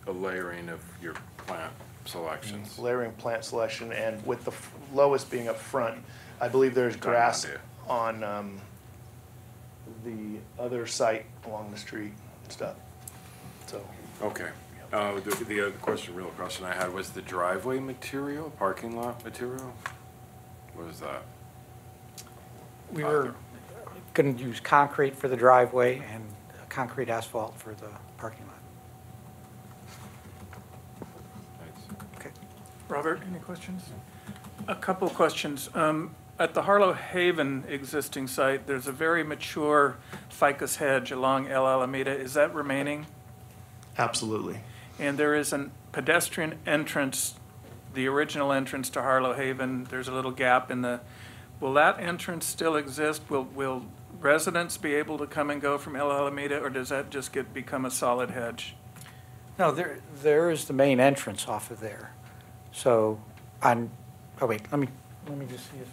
a layering of your plant selections. Layering plant selection, and with the lowest being up front, I believe there's grass idea. on the other site along the street and stuff. So, Okay. The other real question I had was the driveway material, parking lot material? What is that? We were going to use concrete for the driveway and concrete asphalt for the parking lot. Thanks. Okay. Robert, any questions? A couple questions. At the Harlow Haven existing site, there's a very mature ficus hedge along El Alameda. Is that remaining? absolutely. And there is a pedestrian entrance, the original entrance to Harlow Haven. There's a little gap in the, will that entrance still exist? Will residents be able to come and go from El Alameda, or does that just become a solid hedge? No, there is the main entrance off of there. So on, oh wait, let me just see if,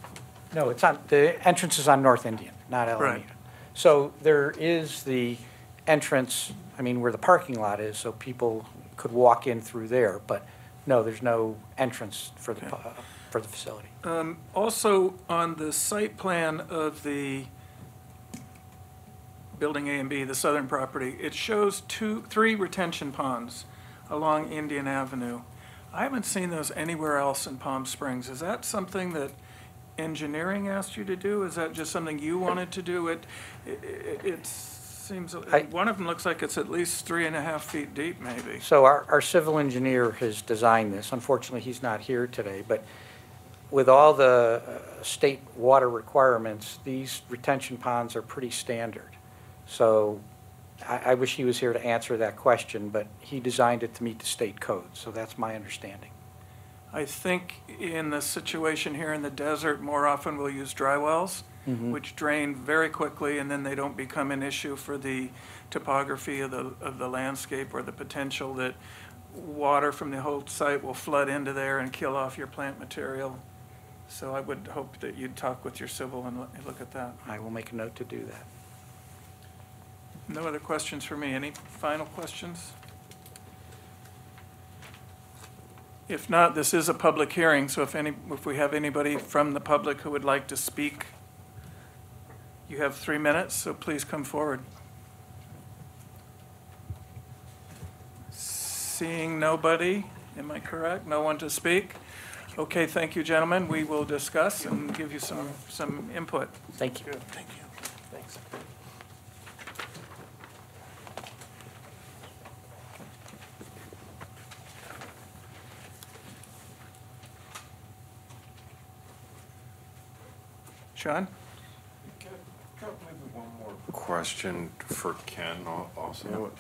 no, it's on, the entrance is on North Indian, not Alameda. Right. So there is the entrance, I mean, where the parking lot is, so people could walk in through there, but no, there's no entrance for the facility. Also, on the site plan of the Building A and B, the southern property, it shows three retention ponds along Indian Avenue. I haven't seen those anywhere else in Palm Springs. Is that something that engineering asked you to do? Is that just something you wanted to do? It seems, one of them looks like it's at least 3.5 feet deep, maybe. So our civil engineer has designed this. Unfortunately, he's not here today, but with all the state water requirements, these retention ponds are pretty standard. So I wish he was here to answer that question, but he designed it to meet the state code, so that's my understanding. I think in the situation here in the desert, more often we'll use dry wells, which drain very quickly, and then they don't become an issue for the topography of the landscape, or the potential that water from the whole site will flood into there and kill off your plant material. So I would hope that you'd talk with your civil and look at that. I will make a note to do that. No other questions for me. Any final questions? If not, this is a public hearing, so if we have anybody from the public who would like to speak, you have 3 minutes, so please come forward. Seeing nobody, am I correct? No one to speak? Okay, thank you, gentlemen. We will discuss and give you some input. Thank you. Thank you. Thanks. Sean? Maybe one more question for Ken also.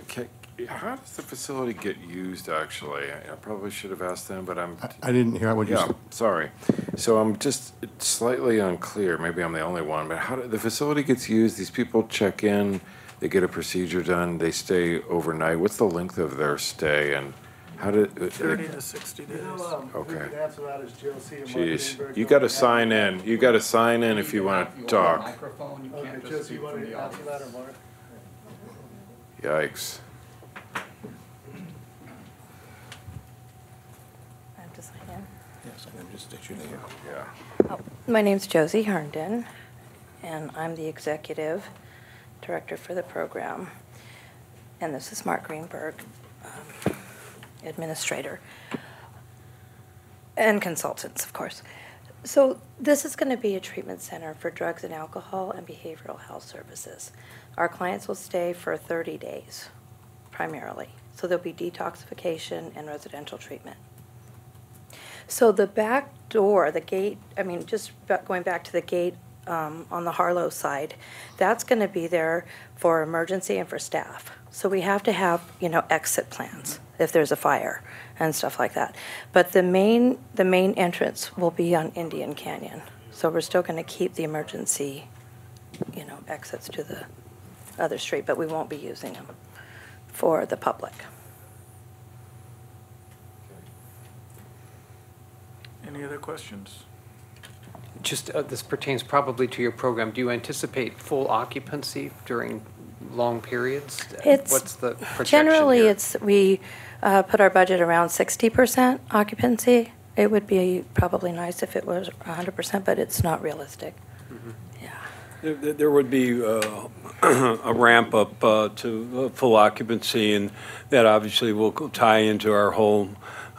How does the facility get used, actually? I probably should have asked them, but I didn't hear what you yeah, said. sorry. So I'm just slightly unclear. Maybe I'm the only one, but how the facility gets used? These people check in, they get a procedure done, they stay overnight. What's the length of their stay, and how did 30 to 60 days. Okay. Who can answer that is Josie and Mark Jeez, Greenberg. you got to sign in. You got to sign in if you want to talk. Microphone, you Okay, can't just Josie, speak you want from to the answer that, or audience. Mark? Yikes. I have to sign in. Yes, I'm just state your name. Yeah. Oh, my name's Josie Herndon, and I'm the executive director for the program. And this is Mark Greenberg, administrator, and consultants, of course. So this is going to be a treatment center for drugs and alcohol and behavioral health services. Our clients will stay for 30 days, primarily. So there'll be detoxification and residential treatment. So the back door, the gate, I mean, just going back to the gate on the Harlow side, that's going to be there for emergency and for staff. So we have to have, exit plans if there's a fire and stuff like that. But the main entrance will be on Indian Canyon. So we're still going to keep the emergency, exits to the other street, but we won't be using them for the public. Any other questions? Just, this pertains probably to your program. Do you anticipate full occupancy during long periods? What's the projection Generally, here? we put our budget around 60% occupancy. It would be probably nice if it was 100%, but it's not realistic. Yeah. There would be a ramp up to full occupancy, and that obviously will tie into our whole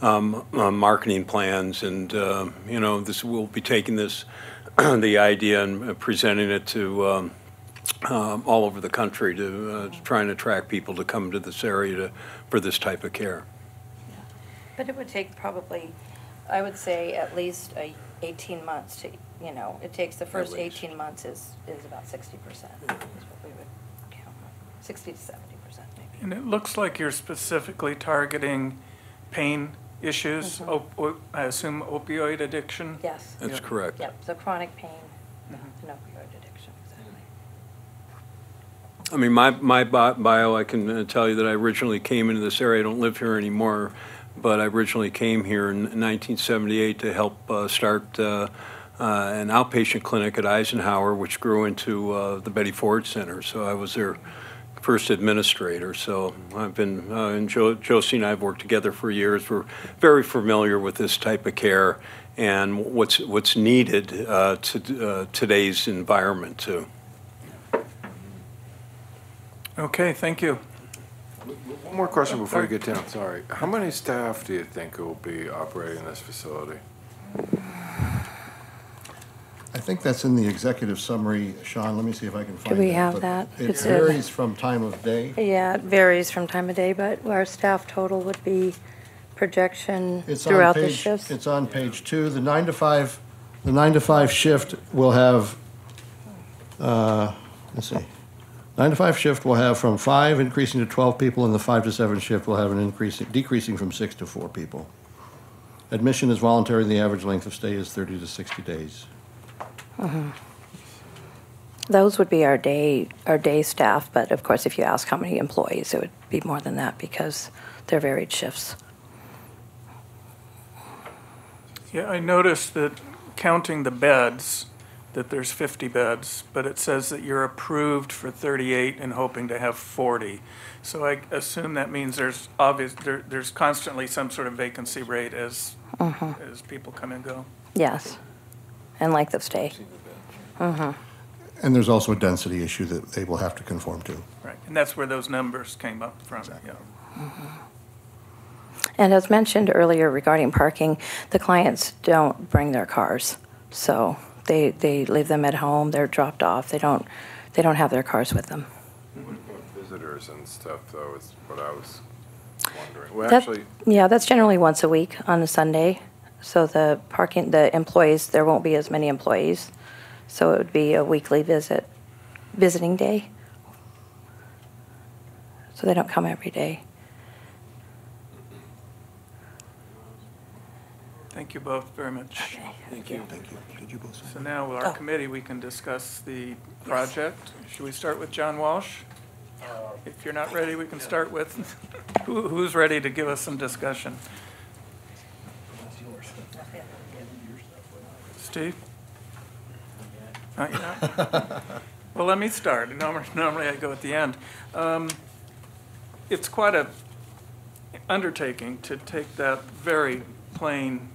marketing plans. And we'll be taking this the idea and presenting it to all over the country to try and attract people to come to this area for this type of care. But it would take probably, I would say, at least 18 months to, it takes the first 18 months is about 60%. Is what we would count, 60 to 70% maybe. And it looks like you're specifically targeting pain issues, I assume opioid addiction? Yes. That's correct. Yep, so chronic pain and opioid addiction, exactly. I mean, my bio, I can tell you that I originally came into this area. I don't live here anymore, but I originally came here in 1978 to help start an outpatient clinic at Eisenhower, which grew into the Betty Ford Center. So I was their first administrator. So I've been, and Josie and I have worked together for years. We're very familiar with this type of care and what's needed to today's environment too. Okay, thank you. One more question before you get down, sorry. How many staff do you think will be operating this facility? I think that's in the executive summary, Sean. Let me see if I can find Do we that, have but that? It It's varies from time of day. Yeah, it varies from time of day, but our staff total would be projection It's on throughout the page- shifts. It's on page 2. The 9 to 5 shift will have, let's see, 9 to 5 shift will have from 5 increasing to 12 people, and the 5 to 7 shift will have an decreasing from 6 to 4 people. Admission is voluntary, and the average length of stay is 30 to 60 days. Those would be our day staff, but of course, if you ask how many employees, it would be more than that because they're varied shifts. Yeah, I noticed that counting the beds, that there's 50 beds, but it says that you're approved for 38 and hoping to have 40. So I assume that means there's there's constantly some sort of vacancy rate as people come and go. Yes, and length of stay. And there's also a density issue that they will have to conform to. Right, and that's where those numbers came up from. Exactly. Yeah. And as mentioned earlier regarding parking, the clients don't bring their cars. So they leave them at home, they're dropped off, they don't have their cars with them. What about visitors and stuff, though, is what I was wondering. Well, That- actually, Yeah, that's generally once a week on a Sunday. So the employees, there won't be as many employees. So it would be a weekly visiting day. So they don't come every day. Thank you both very much. Thank you. Thank you. Did you both say? So now, with our committee, we can discuss the project. Should we start with John Walsh? If you're not ready, we can start with, who's ready to give us some discussion? Steve? Not yet? Well, let me start. Normally I go at the end. It's quite a undertaking to take that very plain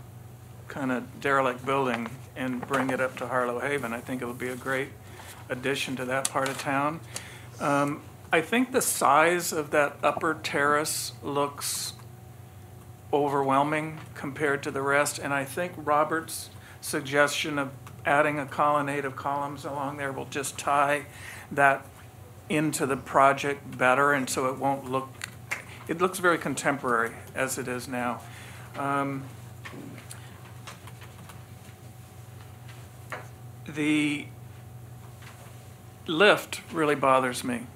kind of derelict building and bring it up to Harlow Haven. I think it would be a great addition to that part of town. I think the size of that upper terrace looks overwhelming compared to the rest, and I think Robert's suggestion of adding a colonnade of columns along there will just tie that into the project better, and so it won't look, it looks very contemporary as it is now. The lift really bothers me.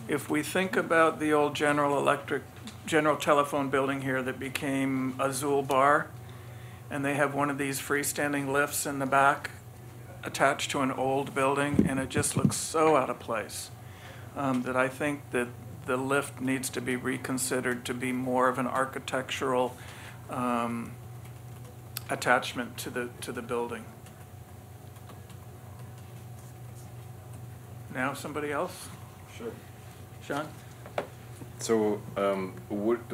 If we think about the old General Telephone building here that became Azul Bar, and they have one of these freestanding lifts in the back attached to an old building, and it just looks so out of place, that I think that the lift needs to be reconsidered to be more of an architectural attachment to the building. Now, somebody else? Sure. Sean? So,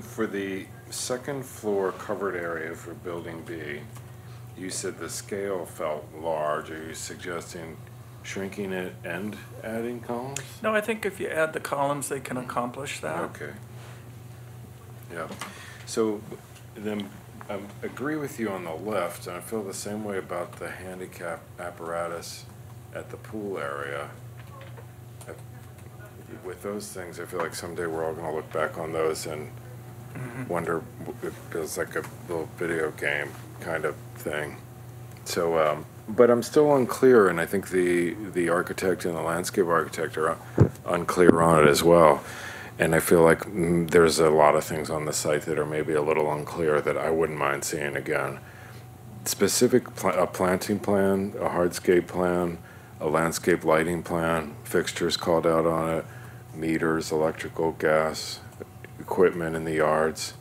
for the second floor covered area for Building B, you said the scale felt large. Are you suggesting shrinking it and adding columns? No, I think if you add the columns, they can accomplish that. Okay. Yeah. So then I agree with you on the left, and I feel the same way about the handicap apparatus at the pool area. With those things, I feel like someday we're all going to look back on those and wonder, it feels like a little video game kind of thing. So, but I'm still unclear, and I think the architect and the landscape architect are unclear on it as well. And I feel like there's a lot of things on the site that are maybe a little unclear that I wouldn't mind seeing again. Specific a planting plan, a hardscape plan, a landscape lighting plan, fixtures called out on it, meters, electrical, gas, equipment in the yards.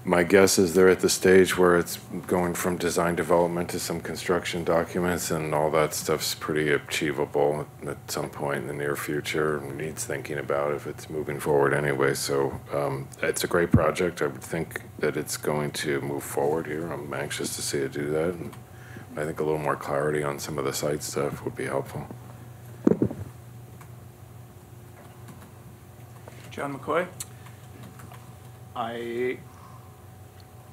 My guess is they're at the stage where it's going from design development to some construction documents, and all that stuff's pretty achievable at some point in the near future. Needs thinking about if it's moving forward anyway. So it's a great project. I would think that it's going to move forward here. I'm anxious to see it do that. And I think a little more clarity on some of the site stuff would be helpful. John McCoy? I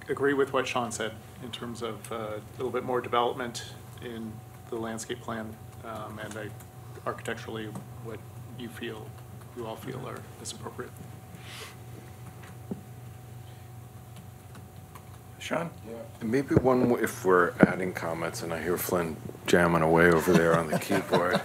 agree with what Sean said in terms of a little bit more development in the landscape plan, and architecturally what you all feel is appropriate. Sean? Maybe one, if we're adding comments, and I hear Flynn jamming away over there on the keyboard.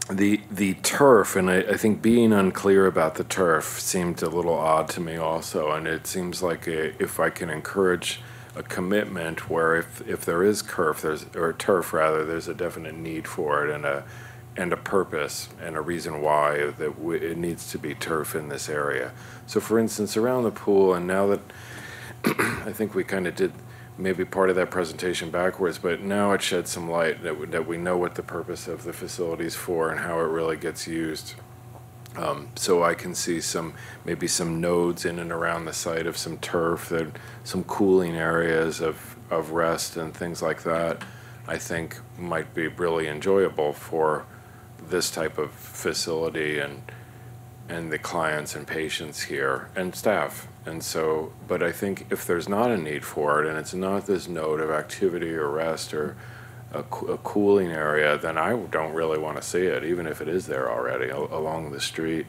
The turf, and I think being unclear about the turf seemed a little odd to me also, and it seems like if I can encourage a commitment where if there is turf, there's a definite need for it and a purpose and a reason why it needs to be turf in this area. So for instance, around the pool, and now that I think we kind of did maybe part of that presentation backwards, but now it sheds some light that we know what the purpose of the facility is for and how it really gets used. So I can see maybe some nodes in and around the site of some turf, some cooling areas of rest and things like that, I think might be really enjoyable for this type of facility and the clients and patients here and staff. And so, but I think if there's not a need for it and it's not this node of activity or rest or a cooling area, then I don't really want to see it, even if it is there already along the street.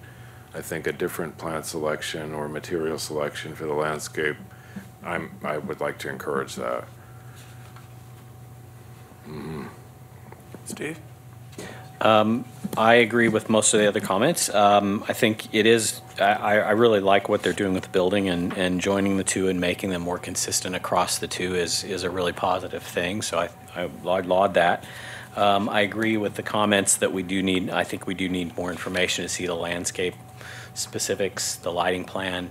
I think a different plant selection or material selection for the landscape, I would like to encourage that. Steve? I agree with most of the other comments. I think it is, I really like what they're doing with the building, and joining the two and making them more consistent across the two is a really positive thing. So I laud that. I agree with the comments that I think we do need more information to see the landscape specifics, the lighting plan,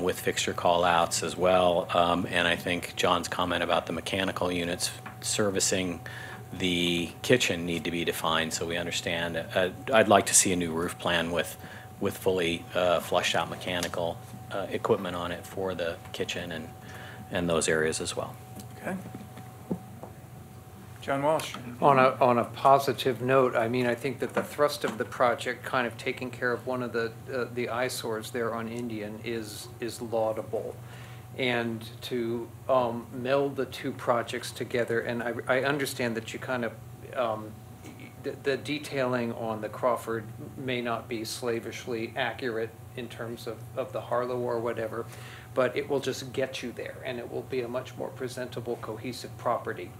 with fixture call-outs as well. And I think John's comment about the mechanical units servicing the kitchen need to be defined so we understand. I'd like to see a new roof plan with fully flushed out mechanical equipment on it for the kitchen and those areas as well. Okay. John Walsh? On a positive note, I mean, I think that the thrust of the project, kind of taking care of one of the eyesores there on Indian, is laudable. And to meld the two projects together, and I understand that you kind of, the detailing on the Crawford may not be slavishly accurate in terms of the Harlow or whatever, but it will just get you there, and it will be a much more presentable, cohesive property.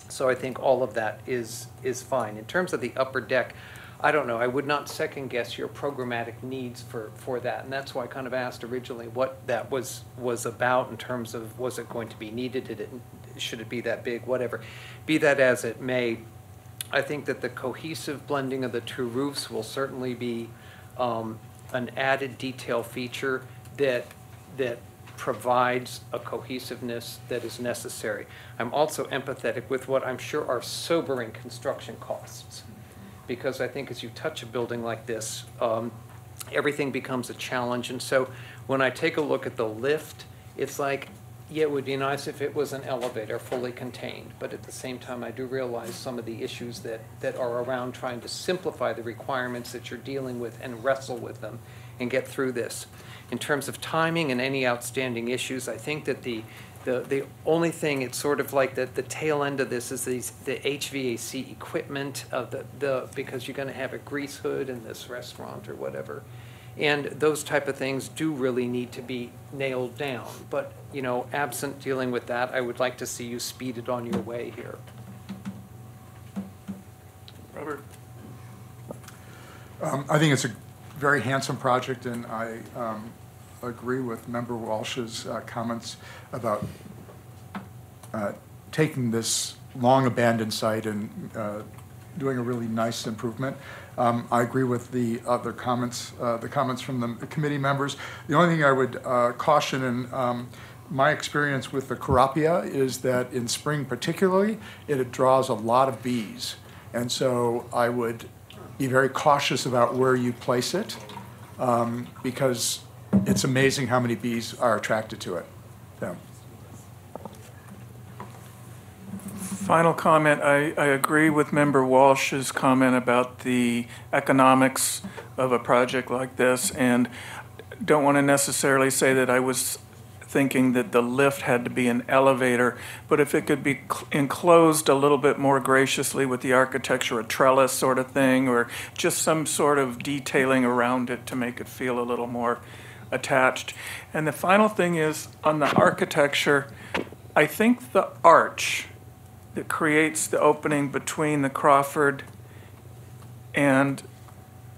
So I think all of that is fine. In terms of the upper deck, I don't know, I would not second guess your programmatic needs for that. And that's why I kind of asked originally what that was about in terms of, was it going to be needed? Should it be that big? Whatever. Be that as it may, I think that the cohesive blending of the two roofs will certainly be an added detail feature that provides a cohesiveness that is necessary. I'm also empathetic with what I'm sure are sobering construction costs, because I think as you touch a building like this, everything becomes a challenge. And so when I take a look at the lift, it's like, yeah, it would be nice if it was an elevator fully contained, but at the same time, I do realize some of the issues that are around trying to simplify the requirements that you're dealing with and wrestle with them and get through this. In terms of timing and any outstanding issues, I think that the only thing, it's sort of like the tail end of this is the HVAC equipment of because you're going to have a grease hood in this restaurant or whatever. And those type of things do really need to be nailed down. But, you know, absent dealing with that, I would like to see you speed it on your way here. Robert? I think it's a very handsome project, and I agree with Member Walsh's comments about taking this long abandoned site and doing a really nice improvement. I agree with the other comments, the comments from the committee members. The only thing I would caution in my experience with the Carapia is that in spring particularly, it draws a lot of bees. And so I would be very cautious about where you place it, because it's amazing how many bees are attracted to it. Yeah. Final comment, I agree with Member Walsh's comment about the economics of a project like this, and don't want to necessarily say that I was thinking that the lift had to be an elevator, but if it could be enclosed a little bit more graciously with the architecture, a trellis sort of thing, or just some sort of detailing around it to make it feel a little more attached. And the final thing is, on the architecture, I think the arch that creates the opening between the Crawford and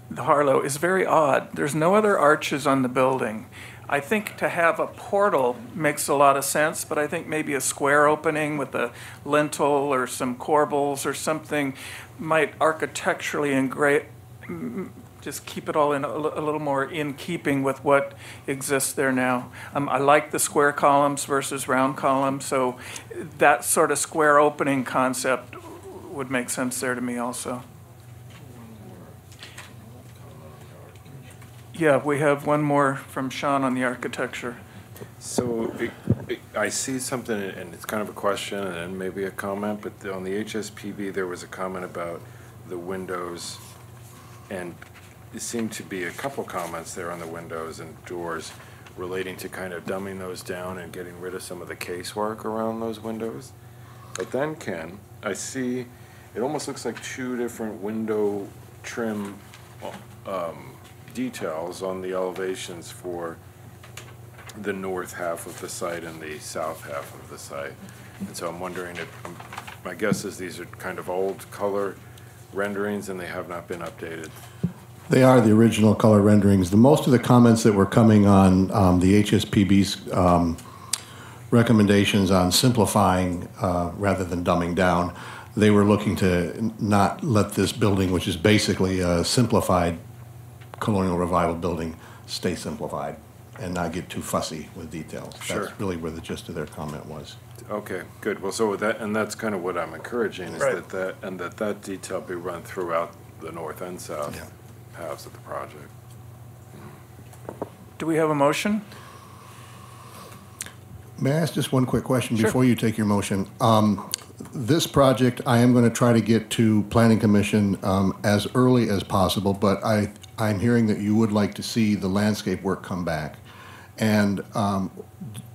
the Harlow is very odd. There's no other arches on the building. I think to have a portal makes a lot of sense, but I think maybe a square opening with a lintel or some corbels or something might architecturally just keep it all in a little more in keeping with what exists there now. I like the square columns versus round columns, so that sort of square opening concept would make sense there to me also. Yeah, we have one more from Sean on the architecture. So I see something, and it's kind of a question and maybe a comment, but on the HSPB, there was a comment about the windows, and there seemed to be a couple comments there on the windows and doors relating to kind of dumbing those down and getting rid of some of the casework around those windows. But then, Ken, I see it almost looks like two different window trim details on the elevations for the north half of the site and the south half of the site. And so I'm wondering if, my guess is these are kind of old color renderings and they have not been updated. They are the original color renderings. Most of the comments that were coming on the HSPB's recommendations on simplifying rather than dumbing down, they were looking to not let this building, which is basically a simplified colonial revival building, stay simplified and not get too fussy with details. Sure. That's really where the gist of their comment was. Okay, good. Well, so with that, and that's kind of what I'm encouraging, is Right. that detail be run throughout the north and south Yeah. halves of the project. Do we have a motion? May I ask just one quick question Sure. before you take your motion? This project, I am going to try to get to Planning Commission as early as possible, but I'm hearing that you would like to see the landscape work come back. And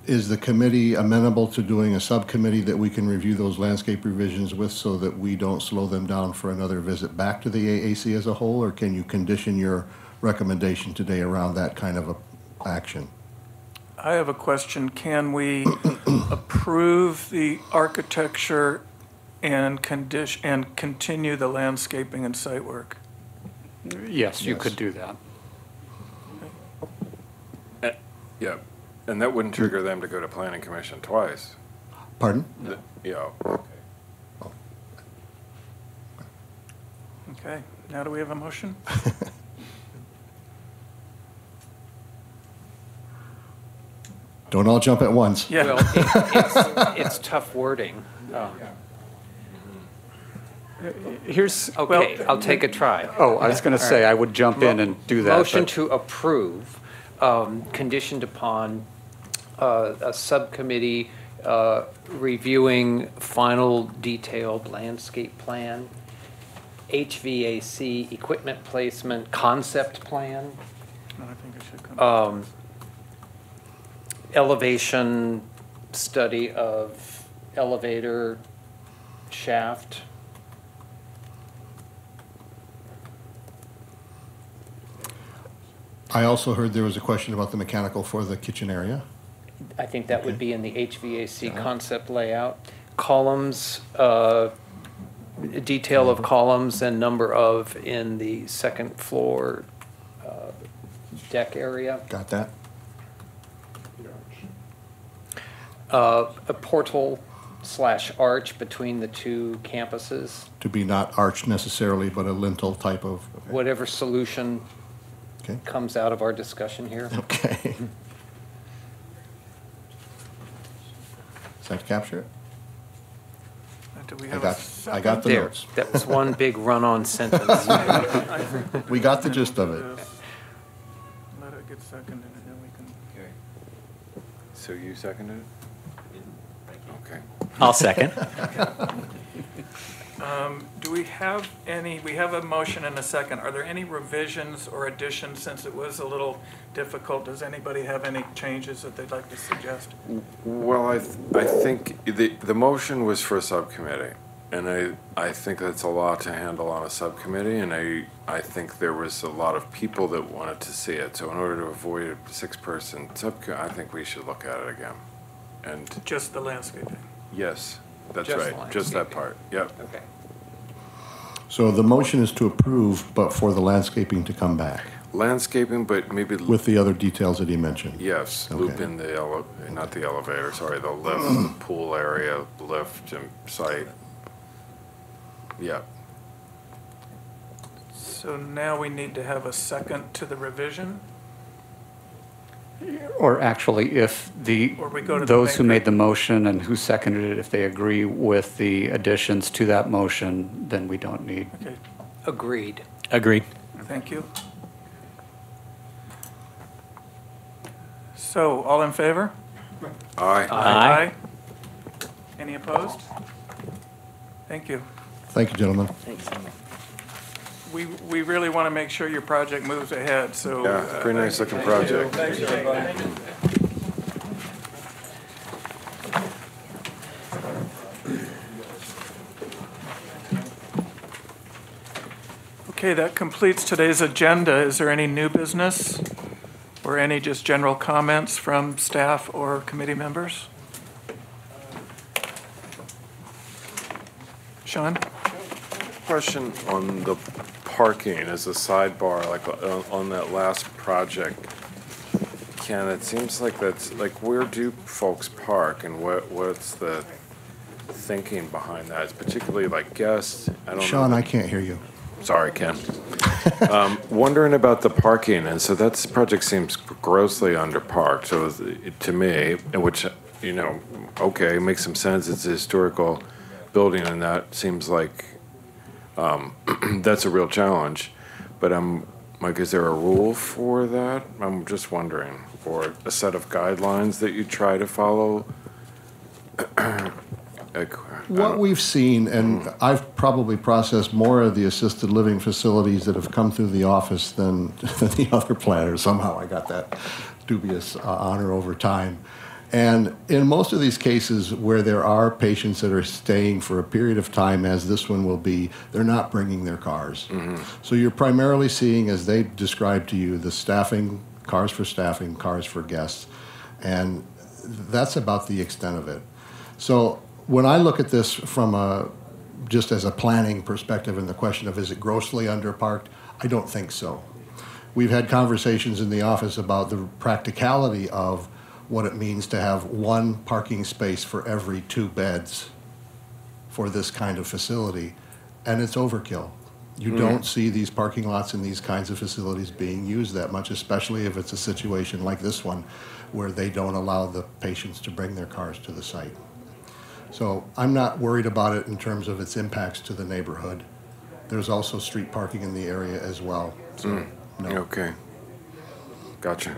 is the committee amenable to doing a subcommittee that we can review those landscape revisions with so that we don't slow them down for another visit back to the AAC as a whole? Or can you condition your recommendation today around that kind of action? I have a question. Can we approve the architecture and continue the landscaping and site work? Yes, you Yes. could do that. Yeah, and that wouldn't trigger them to go to Planning Commission twice. Pardon? Yeah, okay. Okay, now do we have a motion? Don't all jump at once. Yeah. Well, it's tough wording. Here's, Okay, I'll take a try. oh, I was going to say, I would jump in and do that. Motion but- to approve, conditioned upon a subcommittee reviewing final detailed landscape plan, HVAC equipment placement concept plan, No, I think it should come. elevation study of elevator shaft. I also heard there was a question about the mechanical for the kitchen area. I think that would be in the HVAC concept layout. Columns, detail of columns and number of in the second floor deck area. Got that? A portal / arch between the two campuses, To be not arched necessarily, but a lintel type of, whatever solution okay? comes out of our discussion here. Okay. Does that capture it? Do we I have a got second? the There, notes. that was one big run-on sentence. We got the gist of it. Let it get seconded and then we can. Okay. So you seconded it? Okay. I'll second. Do we have we have a motion and a second. Are there any revisions or additions since it was a little difficult? Does anybody have any changes that they'd like to suggest? Well, I think the motion was for a subcommittee, I think that's a lot to handle on a subcommittee, and I think there was a lot of people that wanted to see it. So in order to avoid a 6-person subcommittee, I think we should look at it again. And Just the landscaping. yes, that's Just right, just that part, yep. Okay. So the motion is to approve, but for the landscaping to come back Landscaping, but maybe, with the other details that he mentioned. yes, Okay. loop in the, not the elevator, sorry, the lift, the pool area, lift and site. Yeah, So now we need to have a second to the revision? Or actually, if Or we go to the those who maker. made the motion and who seconded it, if they agree with the additions to that motion, then we don't need. Okay, Agreed. Agreed. thank you. So, all in favor? aye. Aye. Any opposed? Thank you. Thank you, gentlemen. We really want to make sure your project moves ahead, so. Yeah, pretty nice looking project. Okay, that completes today's agenda. Is there any new business or any just general comments from staff or committee members? Sean? Question on the parking as a sidebar, like on that last project. Ken, it seems like that's, like, where do folks park and what's the thinking behind that? It's particularly like guests, I don't know. Sean, I can't hear you. Sorry, Ken. Wondering about the parking, and so that project seems grossly underparked, so to me, which, you know, okay, makes some sense, it's a historical building, and that seems like that's a real challenge, but like, is there a rule for that? I'm just wondering, or a set of guidelines that you try to follow? What we've seen, and I've probably processed more of the assisted living facilities that have come through the office than the other planners. Somehow I got that dubious honor over time. And in most of these cases where there are patients that are staying for a period of time, as this one will be, they're not bringing their cars. So you're primarily seeing, as they described to you, the staffing, cars for guests, and that's about the extent of it. So when I look at this from just as a planning perspective and the question of is it grossly underparked, I don't think so. We've had conversations in the office about the practicality of what it means to have one parking space for every 2 beds for this kind of facility, and it's overkill. You don't see these parking lots in these kinds of facilities being used that much, especially if it's a situation like this one where they don't allow the patients to bring their cars to the site. So I'm not worried about it in terms of its impacts to the neighborhood. There's also street parking in the area as well, so no. Okay. Gotcha.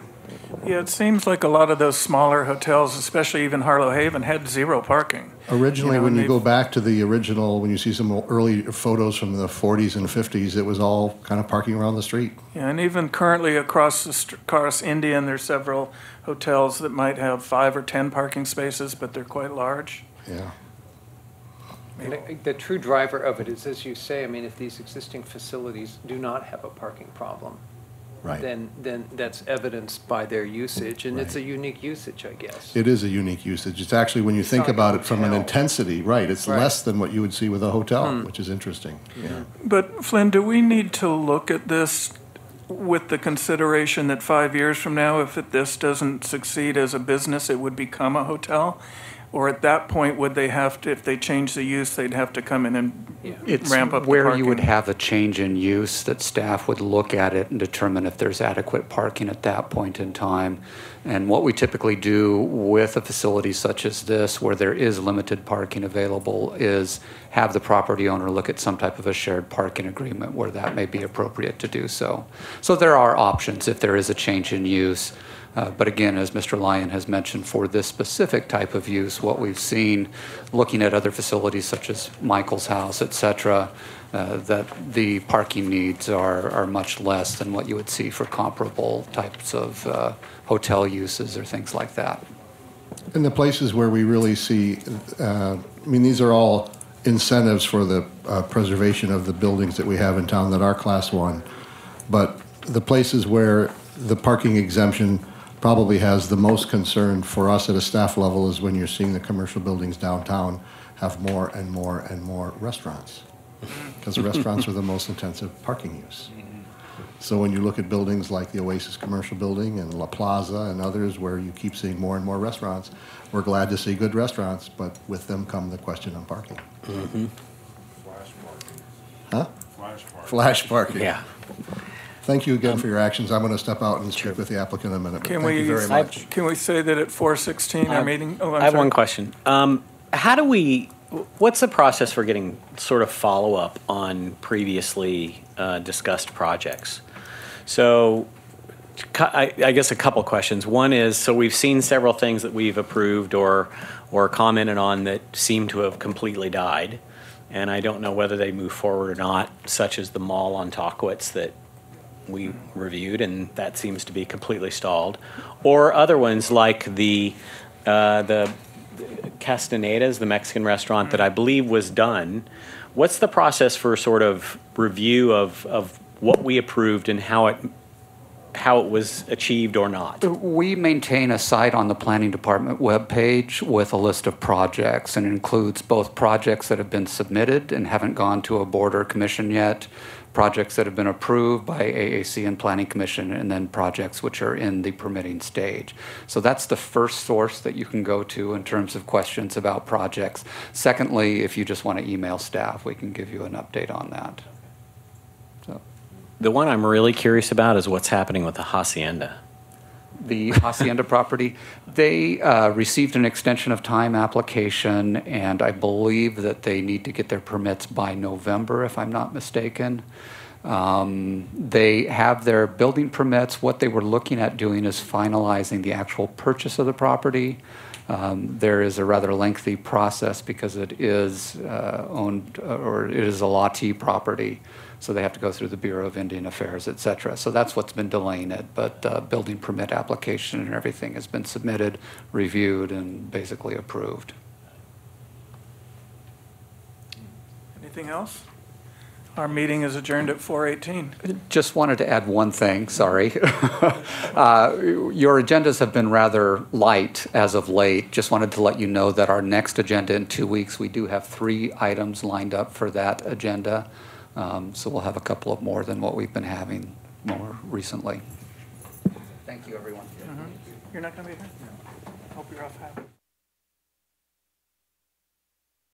Yeah, it seems like a lot of those smaller hotels, especially even Harlow Haven, had 0 parking. Originally, You know, when and you go they've- back to the original, when you see some early photos from the 40s and 50s, it was all kind of parking around the street. Yeah, and even currently across Indian, there's several hotels that might have 5 or 10 parking spaces, but they're quite large. Yeah. And the true driver of it is, as you say, I mean, if these existing facilities do not have a parking problem, Right. then that's evidenced by their usage, and it's a Right. unique usage, I guess. It is a unique usage. It's actually, when you think not about like it a from an hotel. intensity, right, it's Right. less than what you would see with a hotel, which is interesting. Yeah. But Flynn, do we need to look at this with the consideration that 5 years from now, if this doesn't succeed as a business, it would become a hotel? Or at that point, would they have to, if they change the use, they'd have to come in and It's ramp up the where you would parking? have a change in use that staff would look at it and determine if there's adequate parking at that point in time. And what we typically do with a facility such as this, where there is limited parking available, is have the property owner look at some type of a shared parking agreement where that may be appropriate to do so. So there are options if there is a change in use. But again, as Mr. Lyon has mentioned, for this specific type of use, what we've seen, looking at other facilities such as Michael's House, et cetera, that the parking needs are much less than what you would see for comparable types of hotel uses or things like that. In the places where we really see, I mean, these are all incentives for the preservation of the buildings that we have in town that are Class 1. But the places where the parking exemption probably has the most concern for us at a staff level is when you're seeing the commercial buildings downtown have more and more and more restaurants. Because the restaurants are the most intensive parking use. So when you look at buildings like the Oasis Commercial Building and La Plaza and others where you keep seeing more and more restaurants, we're glad to see good restaurants, but with them come the question on parking. Flash parking. Huh? Flash parking. Flash parking. Yeah. Thank you again for your actions. I'm going to step out and speak with the applicant in a minute, but Can thank you very much. Can we say that at 4:16 our meeting? Oh, I'm I have sorry. one question. What's the process for getting sort of follow-up on previously discussed projects? So I guess a couple questions. One is, so we've seen several things that we've approved or commented on that seem to have completely died, and I don't know whether they move forward or not, such as the mall on Talkowitz that we reviewed, and that seems to be completely stalled, or other ones like the Castaneda's, the Mexican restaurant that I believe was done. What's the process for sort of review of what we approved and how it was achieved or not? We maintain a site on the Planning Department webpage with a list of projects, and it includes both projects that have been submitted and haven't gone to a board or commission yet, projects that have been approved by AAC and Planning Commission, and then projects which are in the permitting stage. So that's the first source that you can go to in terms of questions about projects. Secondly, if you just want to email staff, we can give you an update on that. So. The one I'm really curious about is what's happening with the Hacienda. The Hacienda property, they received an extension of time application, and I believe that they need to get their permits by November, if I'm not mistaken. They have their building permits. What they were looking at doing is finalizing the actual purchase of the property. There is a rather lengthy process because it is owned, or it is a Latte property. So they have to go through the Bureau of Indian Affairs, et cetera. So that's what's been delaying it. But building permit application and everything has been submitted, reviewed, and basically approved. Anything else? Our meeting is adjourned at 4:18. Just wanted to add one thing, sorry. Your agendas have been rather light as of late. Just wanted to let you know that our next agenda in 2 weeks, we do have 3 items lined up for that agenda. So we'll have a couple of more than what we've been having more recently. Thank you, everyone. You're not going to be here? Hope you're off happy.